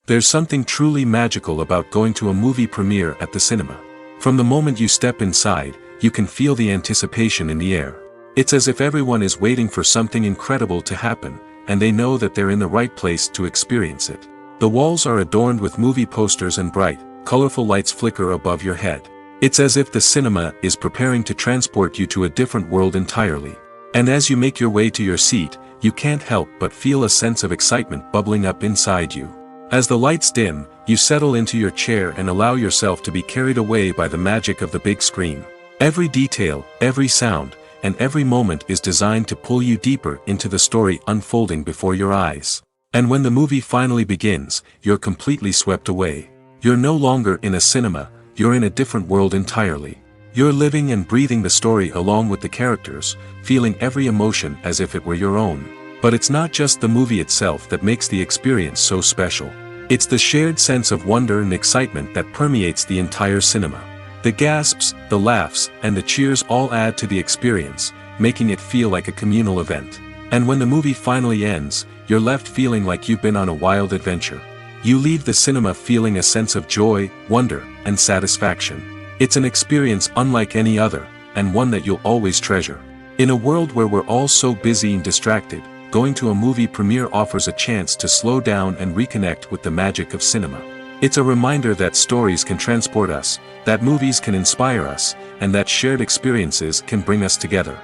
There's something truly magical about going to a movie premiere at the cinema. From the moment you step inside, you can feel the anticipation in the air. It's as if everyone is waiting for something incredible to happen, and they know that they're in the right place to experience it. The walls are adorned with movie posters and bright, colorful lights flicker above your head. It's as if the cinema is preparing to transport you to a different world entirely. And as you make your way to your seat, you can't help but feel a sense of excitement bubbling up inside you. As the lights dim, you settle into your chair and allow yourself to be carried away by the magic of the big screen. Every detail, every sound, and every moment is designed to pull you deeper into the story unfolding before your eyes. And when the movie finally begins, you're completely swept away. You're no longer in a cinema, you're in a different world entirely. You're living and breathing the story along with the characters, feeling every emotion as if it were your own. But it's not just the movie itself that makes the experience so special. It's the shared sense of wonder and excitement that permeates the entire cinema. The gasps, the laughs, and the cheers all add to the experience, making it feel like a communal event. And when the movie finally ends, you're left feeling like you've been on a wild adventure. You leave the cinema feeling a sense of joy, wonder, and satisfaction. It's an experience unlike any other, and one that you'll always treasure. In a world where we're all so busy and distracted, going to a movie premiere offers a chance to slow down and reconnect with the magic of cinema. It's a reminder that stories can transport us, that movies can inspire us, and that shared experiences can bring us together.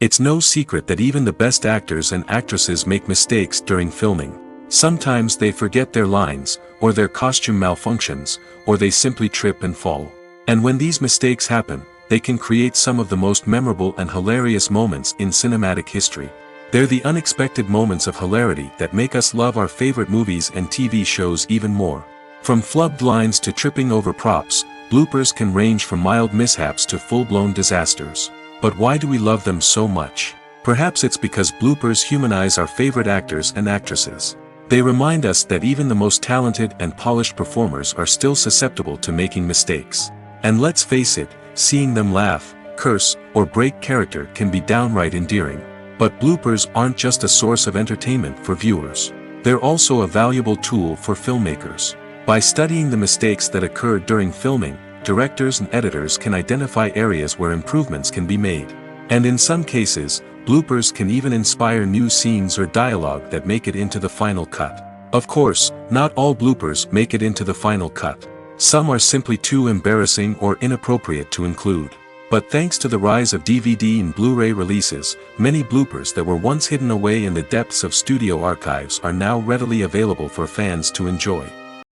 It's no secret that even the best actors and actresses make mistakes during filming. Sometimes they forget their lines, or their costume malfunctions, or they simply trip and fall. And when these mistakes happen, they can create some of the most memorable and hilarious moments in cinematic history. They're the unexpected moments of hilarity that make us love our favorite movies and TV shows even more. From flubbed lines to tripping over props, bloopers can range from mild mishaps to full-blown disasters. But why do we love them so much? Perhaps it's because bloopers humanize our favorite actors and actresses. They remind us that even the most talented and polished performers are still susceptible to making mistakes. And let's face it, seeing them laugh, curse, or break character can be downright endearing. But bloopers aren't just a source of entertainment for viewers. They're also a valuable tool for filmmakers. By studying the mistakes that occur during filming, directors and editors can identify areas where improvements can be made. And in some cases, bloopers can even inspire new scenes or dialogue that make it into the final cut. Of course, not all bloopers make it into the final cut. Some are simply too embarrassing or inappropriate to include. But thanks to the rise of DVD and Blu-ray releases, many bloopers that were once hidden away in the depths of studio archives are now readily available for fans to enjoy.